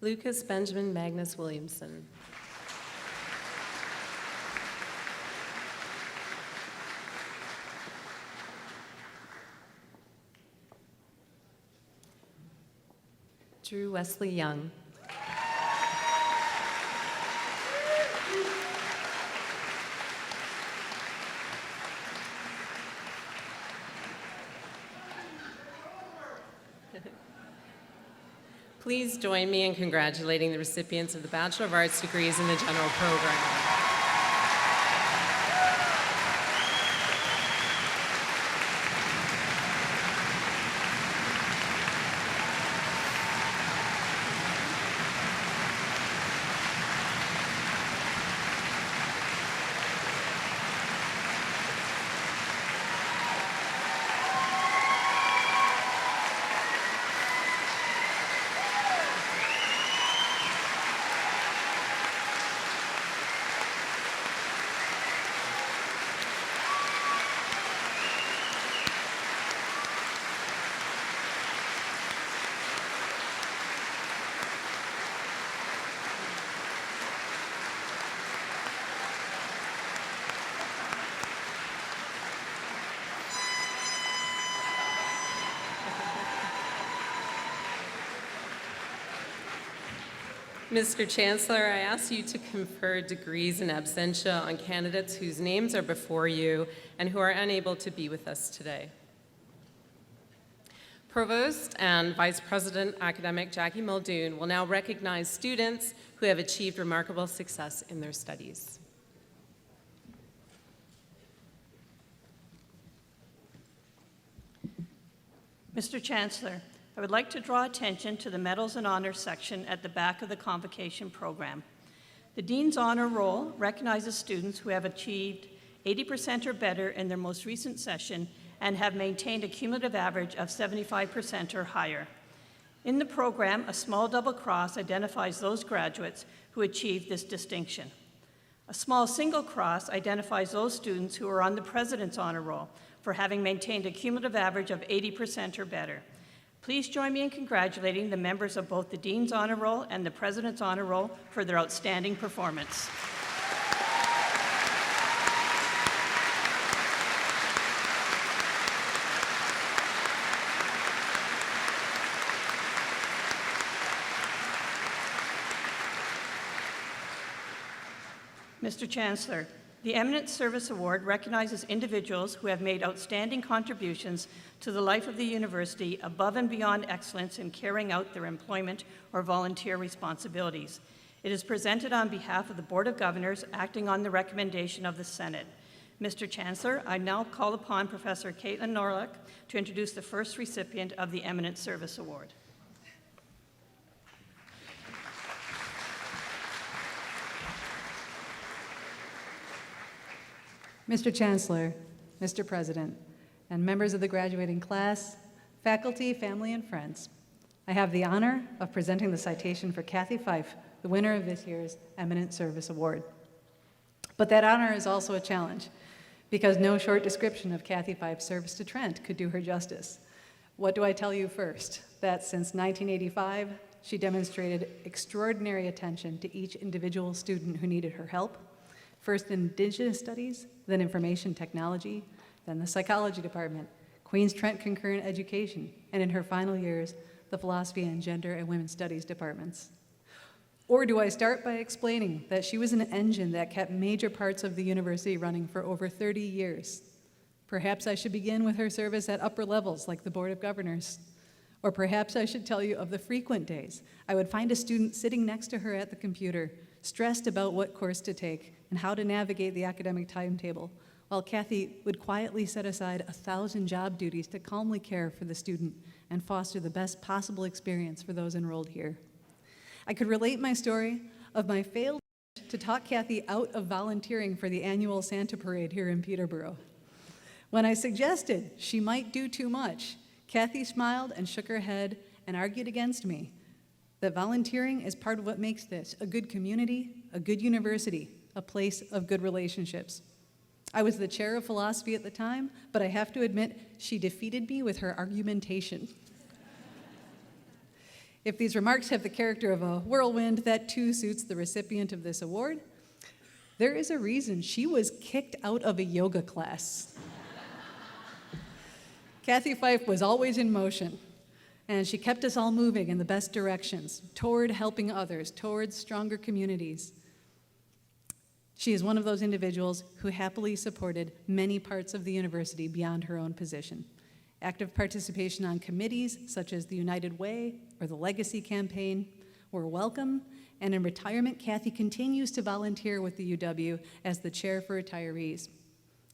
Lucas Benjamin Magnus Williamson. Drew Wesley Young. Please join me in congratulating the recipients of the Bachelor of Arts degrees in the general program. Mr. Chancellor, I ask you to confer degrees in absentia on candidates whose names are before you and who are unable to be with us today. Provost and Vice President Academic Jackie Muldoon will now recognize students who have achieved remarkable success in their studies. Mr. Chancellor, I would like to draw attention to the Medals and Honors section at the back of the Convocation program. The Dean's Honor Roll recognizes students who have achieved 80% or better in their most recent session and have maintained a cumulative average of 75% or higher. In the program, a small double cross identifies those graduates who achieved this distinction. A small single cross identifies those students who are on the President's Honor Roll for having maintained a cumulative average of 80% or better. Please join me in congratulating the members of both the Dean's Honor Roll and the President's Honor Roll for their outstanding performance. Mr. Chancellor, the Eminent Service Award recognizes individuals who have made outstanding contributions to the life of the university above and beyond excellence in carrying out their employment or volunteer responsibilities. It is presented on behalf of the Board of Governors acting on the recommendation of the Senate. Mr. Chancellor, I now call upon Professor Caitlin Norlick to introduce the first recipient of the Eminent Service Award. Mr. Chancellor, Mr. President, and members of the graduating class, faculty, family, and friends, I have the honor of presenting the citation for Kathy Fife, the winner of this year's Eminent Service Award. But that honor is also a challenge, because no short description of Kathy Fife's service to Trent could do her justice. What do I tell you first? That since 1985, she demonstrated extraordinary attention to each individual student who needed her help, first in Indigenous Studies, then Information Technology, then the Psychology Department, Queen's Trent Concurrent Education, and in her final years, the Philosophy and Gender and Women's Studies departments. Or do I start by explaining that she was an engine that kept major parts of the university running for over 30 years? Perhaps I should begin with her service at upper levels like the Board of Governors, Or perhaps I should tell you of the frequent days I would find a student sitting next to her at the computer, stressed about what course to take and how to navigate the academic timetable, while Kathy would quietly set aside 1,000 job duties to calmly care for the student and foster the best possible experience for those enrolled here. I could relate my story of my failed to talk Kathy out of volunteering for the annual Santa Parade here in Peterborough. When I suggested she might do too much, Kathy smiled and shook her head and argued against me, that volunteering is part of what makes this a good community, a good university, a place of good relationships. I was the chair of philosophy at the time, but I have to admit, she defeated me with her argumentation. If these remarks have the character of a whirlwind, that too suits the recipient of this award. There is a reason she was kicked out of a yoga class. Kathy Fife was always in motion, and she kept us all moving in the best directions, toward helping others, towards stronger communities. She is one of those individuals who happily supported many parts of the university beyond her own position. Active participation on committees such as the United Way or the Legacy Campaign were welcome, and in retirement, Kathy continues to volunteer with the UW as the chair for retirees.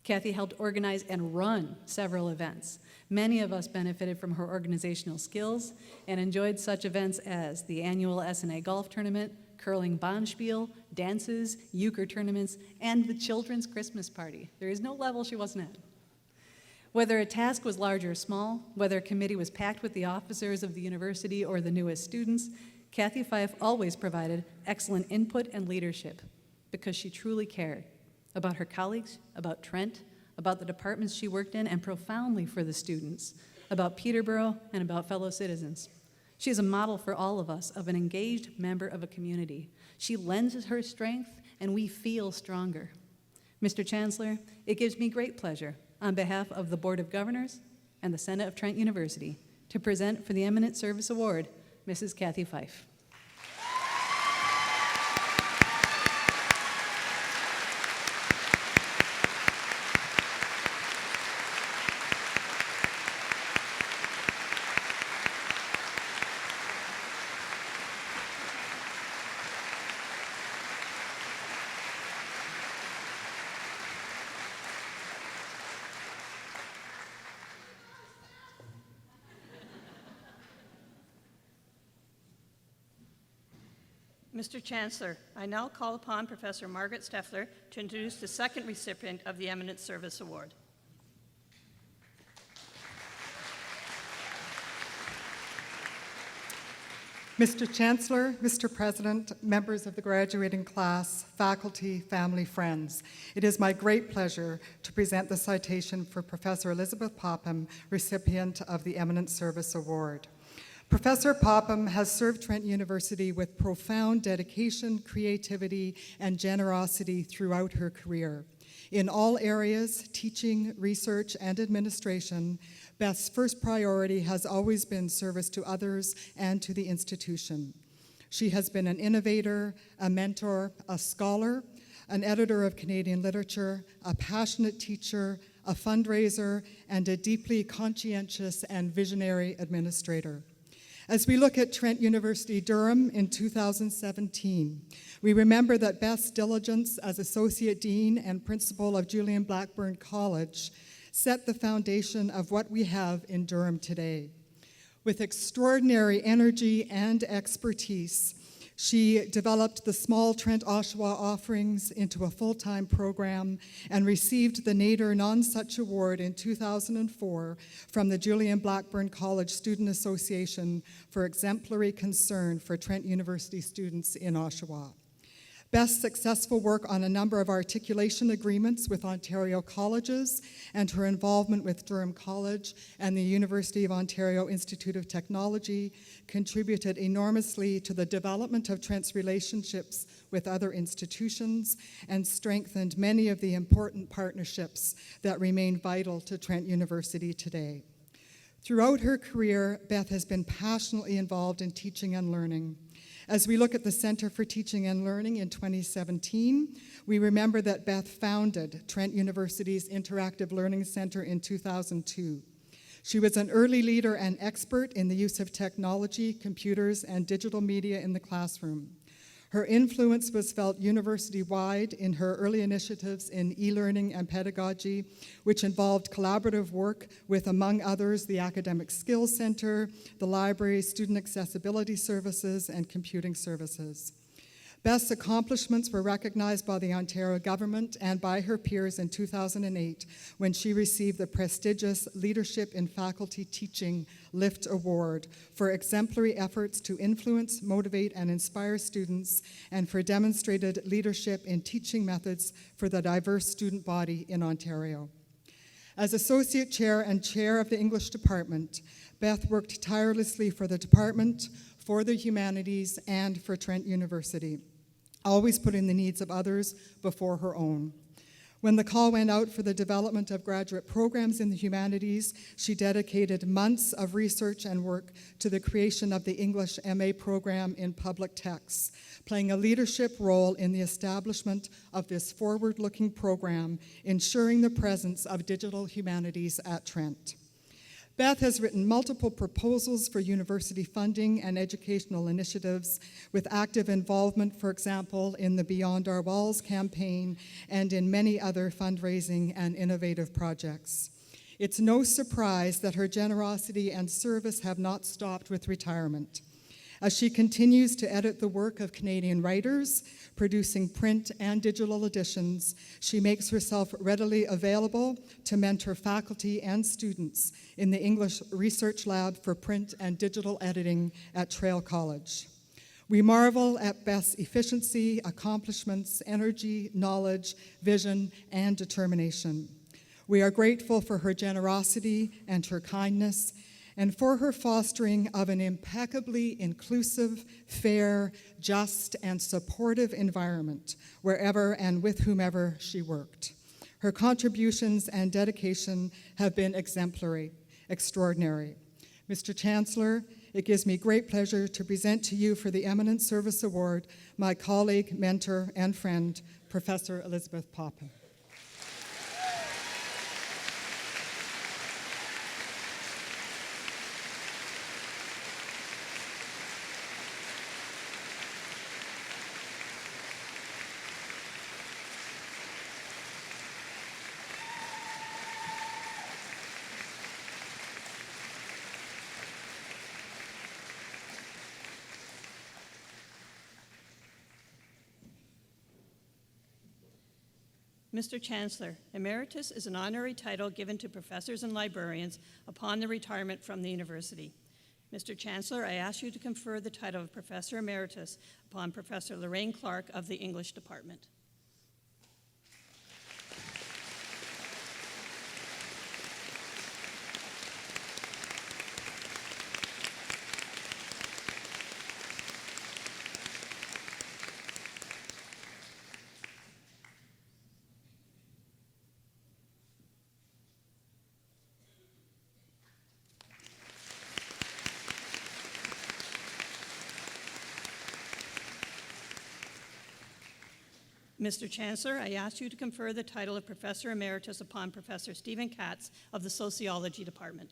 Kathy helped organize and run several events. Many of us benefited from her organizational skills and enjoyed such events as the annual SNA golf tournament, curling bonspiel, dances, euchre tournaments, and the children's Christmas party. There is no level she wasn't at. Whether a task was large or small, whether a committee was packed with the officers of the university or the newest students, Kathy Fife always provided excellent input and leadership because she truly cared about her colleagues, about Trent, about the departments she worked in, and profoundly for the students, about Peterborough, and about fellow citizens. She is a model for all of us of an engaged member of a community. She lends her strength, and we feel stronger. Mr. Chancellor, it gives me great pleasure, on behalf of the Board of Governors and the Senate of Trent University, to present for the Eminent Service Award, Mrs. Kathy Fife. Mr. Chancellor, I now call upon Professor Margaret Steffler to introduce the second recipient of the Eminent Service Award. Mr. Chancellor, Mr. President, members of the graduating class, faculty, family, friends, it is my great pleasure to present the citation for Professor Elizabeth Popham, recipient of the Eminent Service Award. Professor Popham has served Trent University with profound dedication, creativity, and generosity throughout her career. In all areas, teaching, research, and administration, Beth's first priority has always been service to others and to the institution. She has been an innovator, a mentor, a scholar, an editor of Canadian literature, a passionate teacher, a fundraiser, and a deeply conscientious and visionary administrator. As we look at Trent University Durham in 2017, we remember that Beth's diligence as Associate Dean and Principal of Julian Blackburn College set the foundation of what we have in Durham today. With extraordinary energy and expertise, she developed the small Trent Oshawa offerings into a full-time program and received the Nader Non-Such Award in 2004 from the Julian Blackburn College Student Association for exemplary concern for Trent University students in Oshawa. Beth's successful work on a number of articulation agreements with Ontario colleges and her involvement with Durham College and the University of Ontario Institute of Technology contributed enormously to the development of Trent's relationships with other institutions and strengthened many of the important partnerships that remain vital to Trent University today. Throughout her career, Beth has been passionately involved in teaching and learning. As we look at the Center for Teaching and Learning in 2017, we remember that Beth founded Trent University's Interactive Learning Center in 2002. She was an early leader and expert in the use of technology, computers, and digital media in the classroom. Her influence was felt university-wide in her early initiatives in e-learning and pedagogy, which involved collaborative work with, among others, the Academic Skills Center, the library, student accessibility services, and computing services. Beth's accomplishments were recognized by the Ontario government and by her peers in 2008 when she received the prestigious Leadership in Faculty Teaching LIFT Award for exemplary efforts to influence, motivate, and inspire students, and for demonstrated leadership in teaching methods for the diverse student body in Ontario. As Associate Chair and Chair of the English Department, Beth worked tirelessly for the department, for the humanities, and for Trent University, always putting the needs of others before her own. When the call went out for the development of graduate programs in the humanities, she dedicated months of research and work to the creation of the English MA program in public texts, playing a leadership role in the establishment of this forward-looking program, ensuring the presence of digital humanities at Trent. Beth has written multiple proposals for university funding and educational initiatives with active involvement, for example, in the Beyond Our Walls campaign and in many other fundraising and innovative projects. It's no surprise that her generosity and service have not stopped with retirement. As she continues to edit the work of Canadian writers, producing print and digital editions, she makes herself readily available to mentor faculty and students in the English Research Lab for Print and Digital Editing at Trail College. We marvel at Beth's efficiency, accomplishments, energy, knowledge, vision, and determination. We are grateful for her generosity and her kindness, and for her fostering of an impeccably inclusive, fair, just, and supportive environment wherever and with whomever she worked. Her contributions and dedication have been exemplary, extraordinary. Mr. Chancellor, it gives me great pleasure to present to you for the Eminent Service Award my colleague, mentor, and friend, Professor Elizabeth Popham. Mr. Chancellor, Emeritus is an honorary title given to professors and librarians upon their retirement from the university. Mr. Chancellor, I ask you to confer the title of Professor Emeritus upon Professor Lorraine Clark of the English Department. Mr. Chancellor, I ask you to confer the title of Professor Emeritus upon Professor Stephen Katz of the Sociology Department.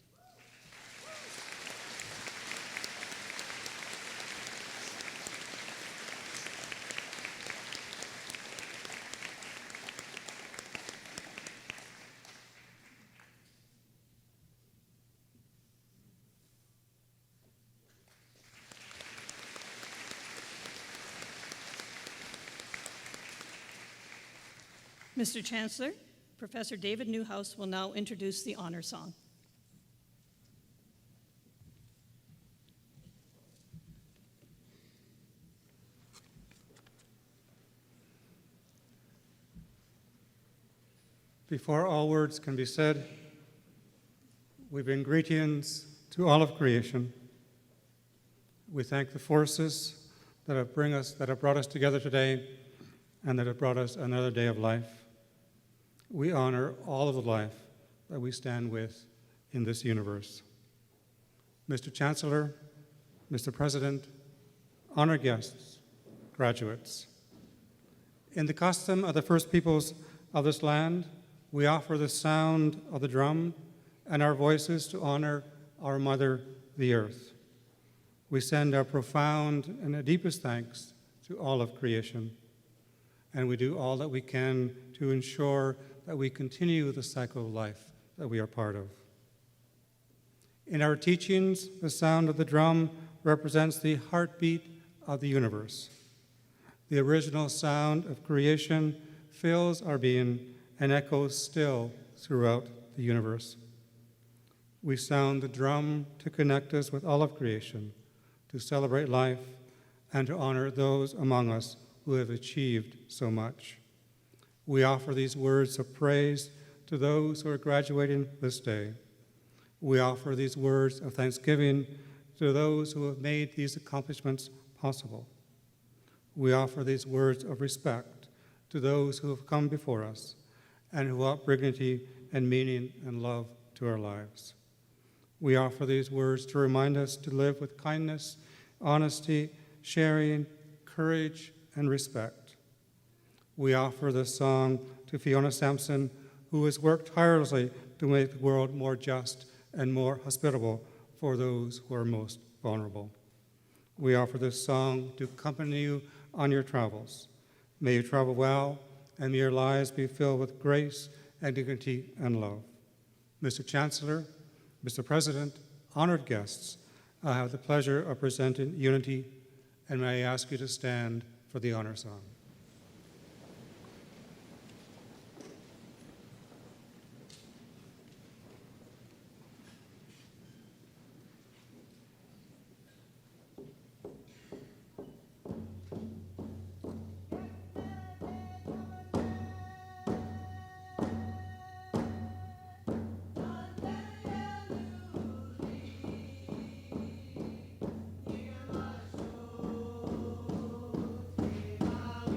Mr. Chancellor, Professor David Newhouse will now introduce the honor song. Before all words can be said, we bring greetings to all of creation. We thank the forces that have brought us together today and that have brought us another day of life. We honor all of the life that we stand with in this universe. Mr. Chancellor, Mr. President, honored guests, graduates. In the custom of the first peoples of this land, we offer the sound of the drum and our voices to honor our mother, the earth. We send our profound and the deepest thanks to all of creation, and we do all that we can to ensure that we continue the cycle of life that we are part of. In our teachings, the sound of the drum represents the heartbeat of the universe. The original sound of creation fills our being and echoes still throughout the universe. We sound the drum to connect us with all of creation, to celebrate life, and to honor those among us who have achieved so much. We offer these words of praise to those who are graduating this day. We offer these words of thanksgiving to those who have made these accomplishments possible. We offer these words of respect to those who have come before us and who brought dignity and meaning and love to our lives. We offer these words to remind us to live with kindness, honesty, sharing, courage, and respect. We offer this song to Fiona Sampson, who has worked tirelessly to make the world more just and more hospitable for those who are most vulnerable. We offer this song to accompany you on your travels. May you travel well, and may your lives be filled with grace and dignity and love. Mr. Chancellor, Mr. President, honored guests, I have the pleasure of presenting Unity, and may I ask you to stand for the honor song. Thank you.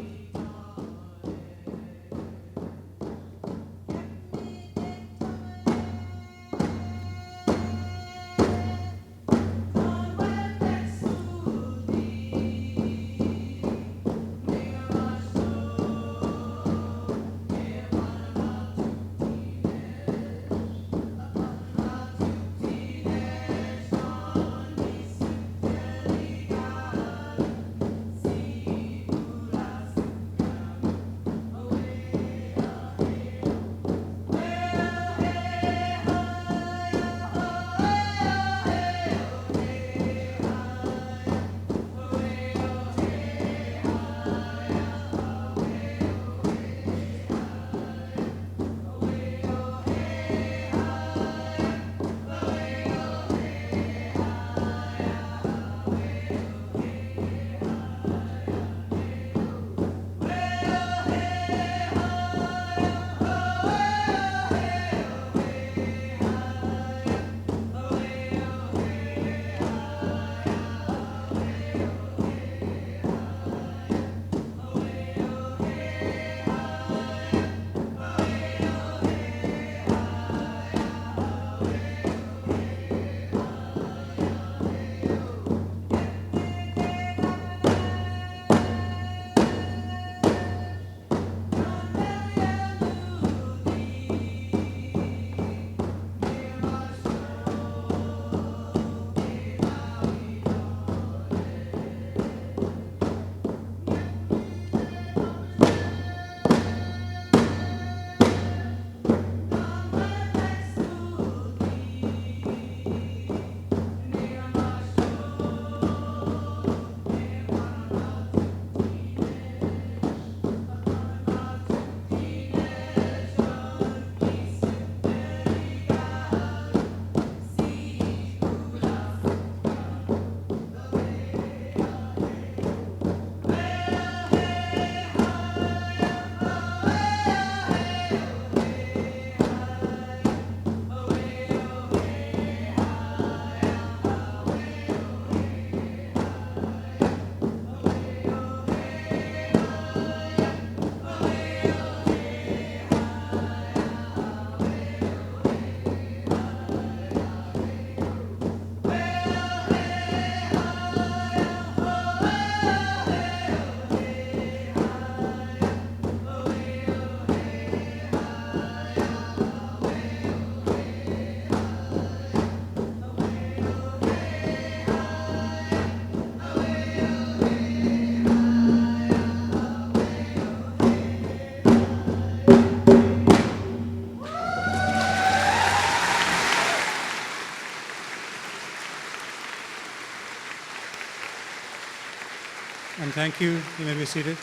And thank you. You may be seated.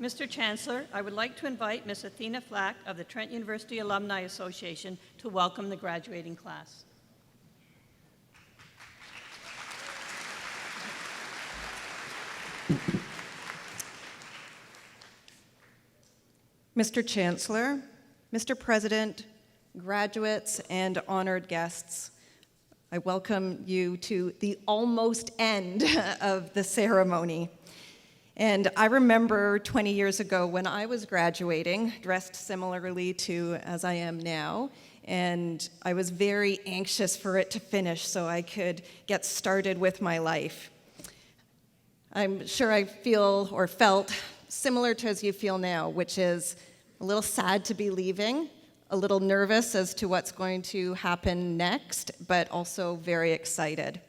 Mr. Chancellor, I would like to invite Ms. Athena Flack of the Trent University Alumni Association to welcome the graduating class. Mr. Chancellor, Mr. President, graduates, and honored guests, I welcome you to the almost end of the ceremony. And I remember 20 years ago when I was graduating, dressed similarly to as I am now, and I was very anxious for it to finish so I could get started with my life. I'm sure I feel or felt similar to as you feel now, which is a little sad to be leaving, a little nervous as to what's going to happen next, but also very excited.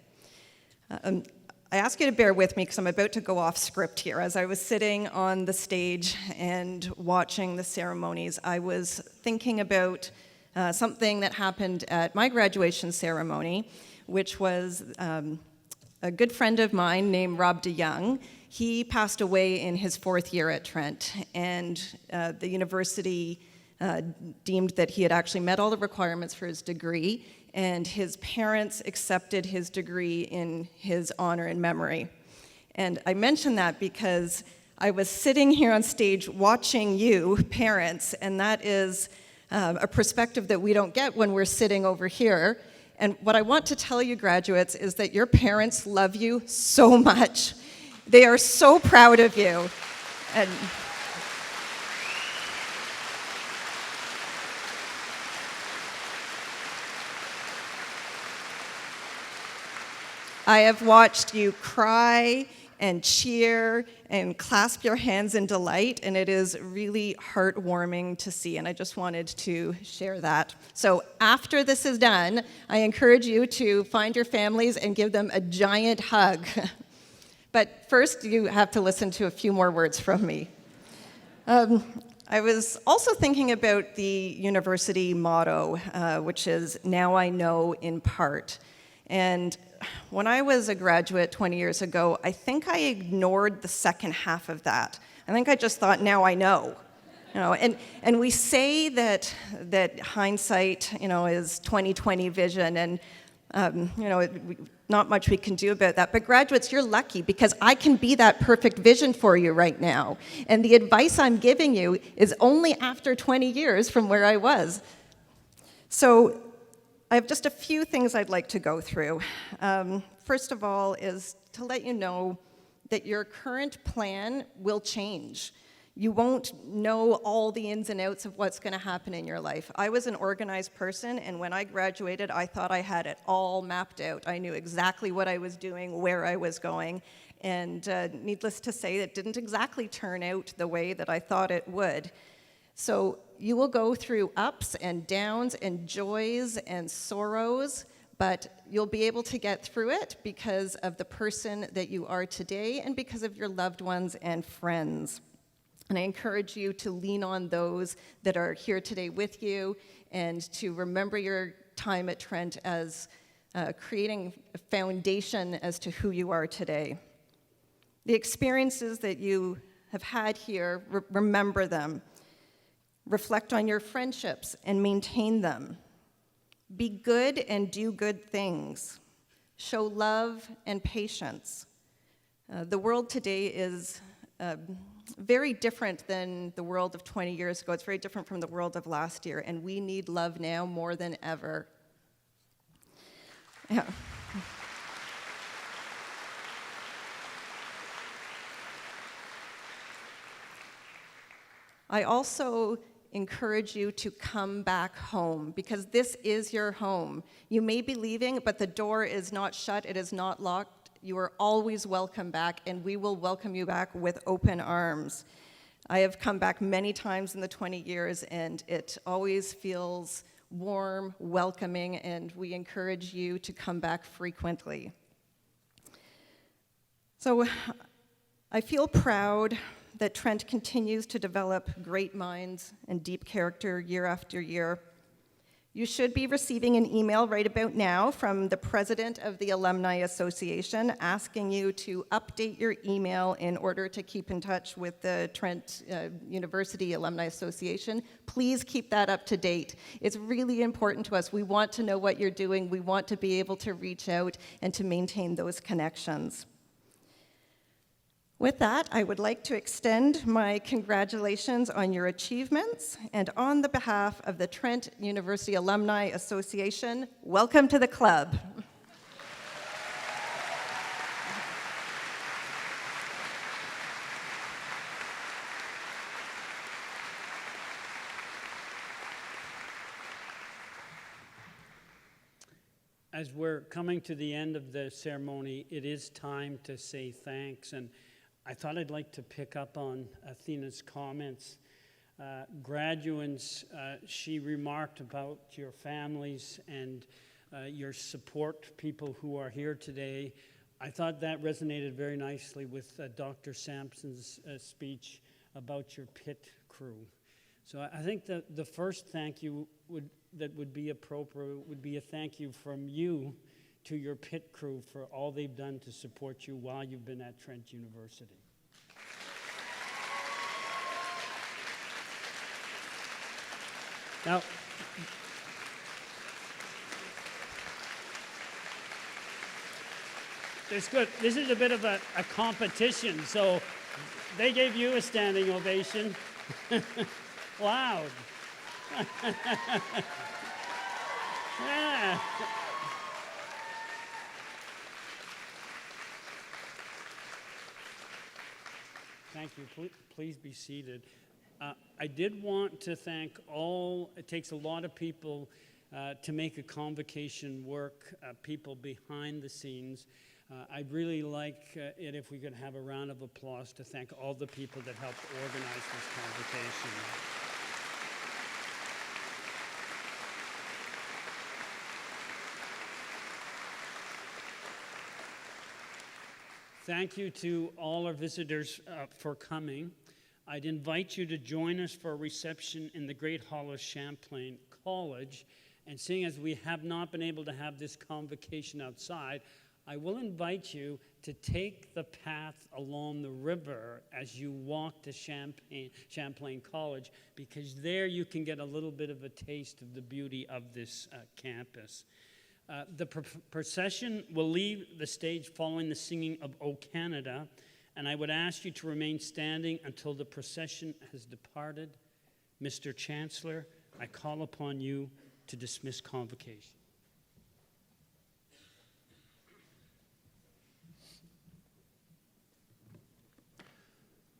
I ask you to bear with me because I'm about to go off script here. As I was sitting on the stage and watching the ceremonies, I was thinking about something that happened at my graduation ceremony, which was a good friend of mine named Rob DeYoung. He passed away in his 4th year at Trent, and the university deemed that he had actually met all the requirements for his degree, and his parents accepted his degree in his honor and memory. And I mention that because I was sitting here on stage watching you, parents, and that is a perspective that we don't get when we're sitting over here. And what I want to tell you, graduates, is that your parents love you so much. They are so proud of you. And I have watched you cry and cheer and clasp your hands in delight, and it is really heartwarming to see, and I just wanted to share that. So after this is done, I encourage you to find your families and give them a giant hug. But first, you have to listen to a few more words from me. I was also thinking about the university motto, which is, "Now I know in part." And when I was a graduate 20 years ago, I think I ignored the second half of that. I think I just thought, now I know. And we say that hindsight, is 20/20 vision, and not much we can do about that. But graduates, you're lucky because I can be that perfect vision for you right now. And the advice I'm giving you is only after 20 years from where I was. So I have just a few things I'd like to go through. First of all is to let you know that your current plan will change. You won't know all the ins and outs of what's going to happen in your life. I was an organized person, and when I graduated, I thought I had it all mapped out. I knew exactly what I was doing, where I was going, and needless to say, it didn't exactly turn out the way that I thought it would. So you will go through ups and downs and joys and sorrows, but you'll be able to get through it because of the person that you are today and because of your loved ones and friends. And I encourage you to lean on those that are here today with you and to remember your time at Trent as creating a foundation as to who you are today. The experiences that you have had here, remember them. Reflect on your friendships and maintain them. Be good and do good things. Show love and patience. The world today is very different than the world of 20 years ago. It's very different from the world of last year, and we need love now more than ever. Yeah. I also encourage you to come back home because this is your home. You may be leaving, but the door is not shut, it is not locked. You are always welcome back, and we will welcome you back with open arms. I have come back many times in the 20 years, and it always feels warm, welcoming, and we encourage you to come back frequently. So I feel proud that Trent continues to develop great minds and deep character year after year. You should be receiving an email right about now from the president of the Alumni Association asking you to update your email in order to keep in touch with the Trent University Alumni Association. Please keep that up to date. It's really important to us. We want to know what you're doing. We want to be able to reach out and to maintain those connections. With that, I would like to extend my congratulations on your achievements, and on the behalf of the Trent University Alumni Association, welcome to the club. As we're coming to the end of the ceremony, it is time to say thanks, and I thought I'd like to pick up on Athena's comments. Graduates, she remarked about your families and your support people who are here today. I thought that resonated very nicely with Dr. Sampson's speech about your pit crew. So I think that the first thank you that would be appropriate would be a thank you from you to your pit crew for all they've done to support you while you've been at Trent University. Now, it's good. This is a bit of a competition, so they gave you a standing ovation. Wow. Yeah. Thank you. Please be seated. I did want to thank all, it takes a lot of people to make a convocation work, people behind the scenes. I'd really like it if we could have a round of applause to thank all the people that helped organize this convocation. Thank you to all our visitors for coming. I'd invite you to join us for a reception in the Great Hall of Champlain College. And seeing as we have not been able to have this convocation outside, I will invite you to take the path along the river as you walk to Champlain College, because there you can get a little bit of a taste of the beauty of this campus. The procession will leave the stage following the singing of O Canada, and I would ask you to remain standing until the procession has departed. Mr. Chancellor, I call upon you to dismiss convocation.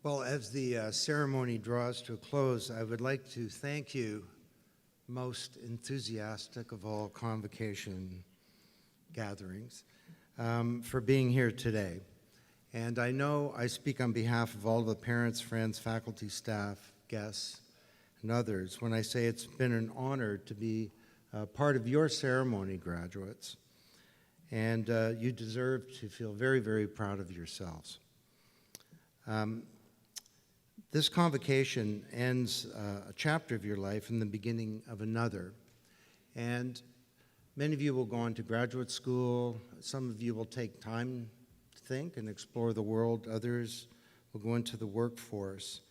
Well, as the ceremony draws to a close, I would like to thank you, most enthusiastic of all convocation gatherings, for being here today. And I know I speak on behalf of all the parents, friends, faculty, staff, guests, and others when I say it's been an honor to be part of your ceremony, graduates. And you deserve to feel very, very proud of yourselves. This convocation ends a chapter of your life and the beginning of another. And many of you will go on to graduate school. Some of you will take time to think and explore the world. Others will go into the workforce.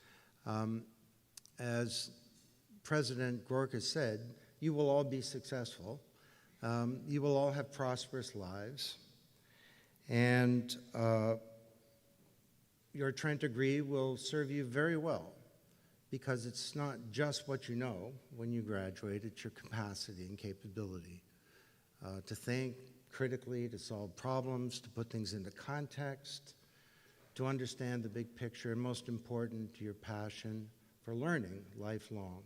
As President Gork has said, you will all be successful. You will all have prosperous lives. And your Trent degree will serve you very well, because it's not just what you know when you graduate, it's your capacity and capability to think critically, to solve problems, to put things into context, to understand the big picture, and most important, your passion for learning lifelong,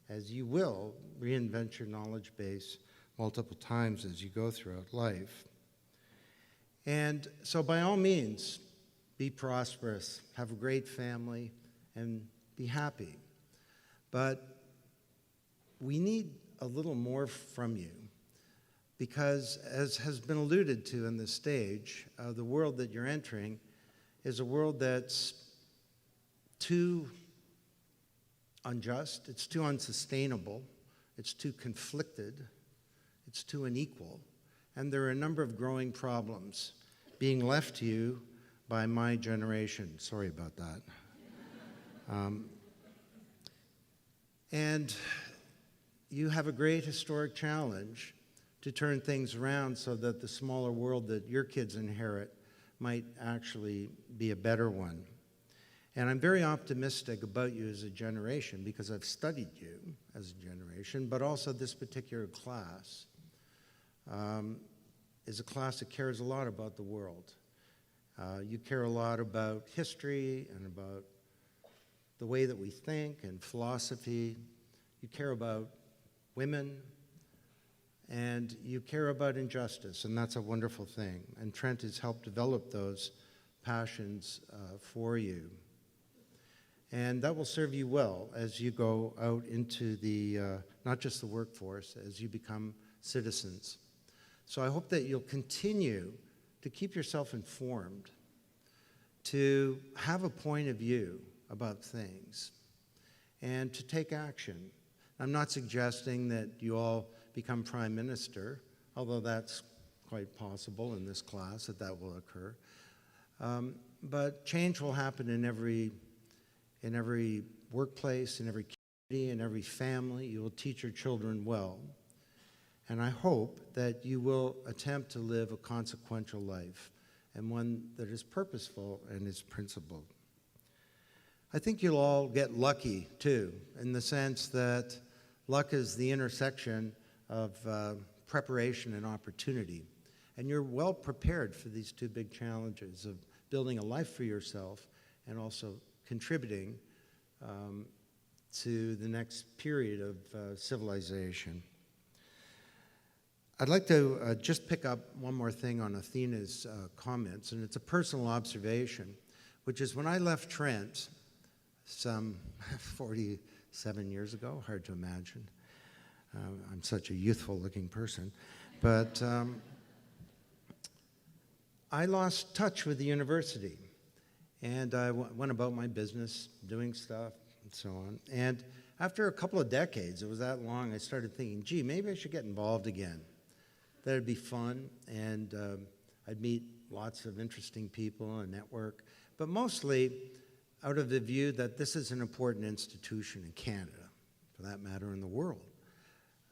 as you will reinvent your knowledge base multiple times as you go throughout life. And so by all means, be prosperous, have a great family, and be happy. But we need a little more from you, because as has been alluded to in this stage, the world that you're entering is a world that's too unjust, it's too unsustainable, it's too conflicted, it's too unequal, and there are a number of growing problems being left to you by my generation. Sorry about that. And you have a great historic challenge to turn things around so that the smaller world that your kids inherit might actually be a better one. And I'm very optimistic about you as a generation because I've studied you as a generation, but also this particular class is a class that cares a lot about the world. You care a lot about history and about the way that we think and philosophy. You care about women, and you care about injustice, and that's a wonderful thing. And Trent has helped develop those passions for you. And that will serve you well as you go out into the, not just the workforce, as you become citizens. So I hope that you'll continue to keep yourself informed, to have a point of view about things, and to take action. I'm not suggesting that you all become prime minister, although that's quite possible in this class that will occur. But change will happen in every workplace, in every community, in every family. You will teach your children well. And I hope that you will attempt to live a consequential life and one that is purposeful and is principled. I think you'll all get lucky, too, in the sense that luck is the intersection of preparation and opportunity. And you're well prepared for these two big challenges of building a life for yourself and also contributing to the next period of civilization. I'd like to just pick up one more thing on Athena's comments, and it's a personal observation, which is when I left Trent some 47 years ago, hard to imagine. I'm such a youthful-looking person. But I lost touch with the university, and I went about my business, doing stuff, and so on. And after a couple of decades, it was that long, I started thinking, gee, maybe I should get involved again. That'd be fun, and I'd meet lots of interesting people and network, but mostly out of the view that this is an important institution in Canada, for that matter in the world.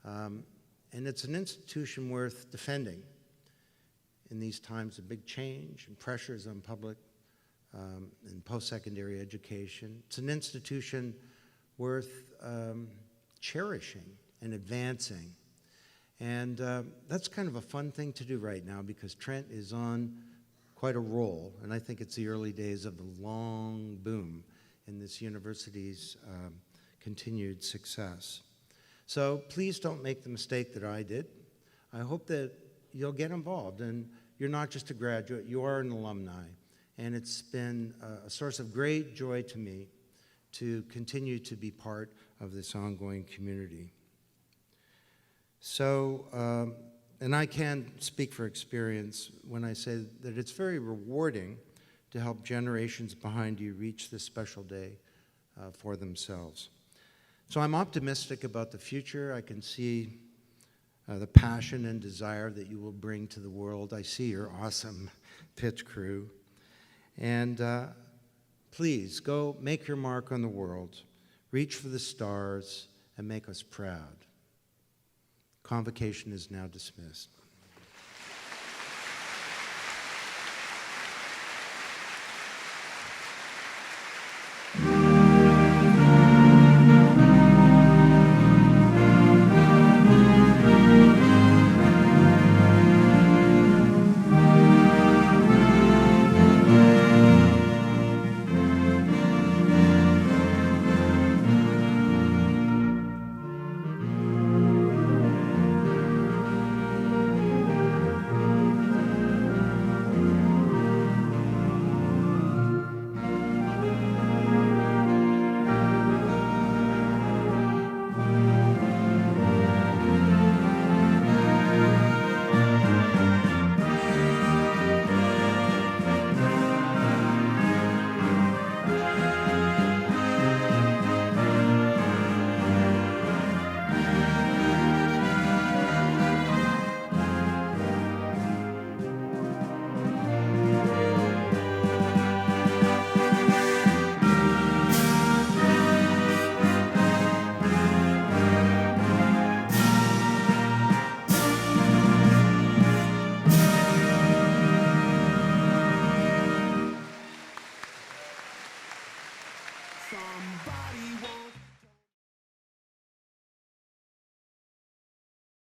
And it's an institution worth defending in these times of big change and pressures on public and post-secondary education. It's an institution worth cherishing and advancing. And that's kind of a fun thing to do right now because Trent is on quite a roll, and I think it's the early days of the long boom in this university's continued success. So please don't make the mistake that I did. I hope that you'll get involved, and you're not just a graduate, you are an alumni, and it's been a source of great joy to me to continue to be part of this ongoing community. So, and I can speak for experience when I say that it's very rewarding to help generations behind you reach this special day for themselves. So I'm optimistic about the future. I can see the passion and desire that you will bring to the world. I see your awesome pitch crew. And please, go make your mark on the world, reach for the stars, and make us proud. Convocation is now dismissed.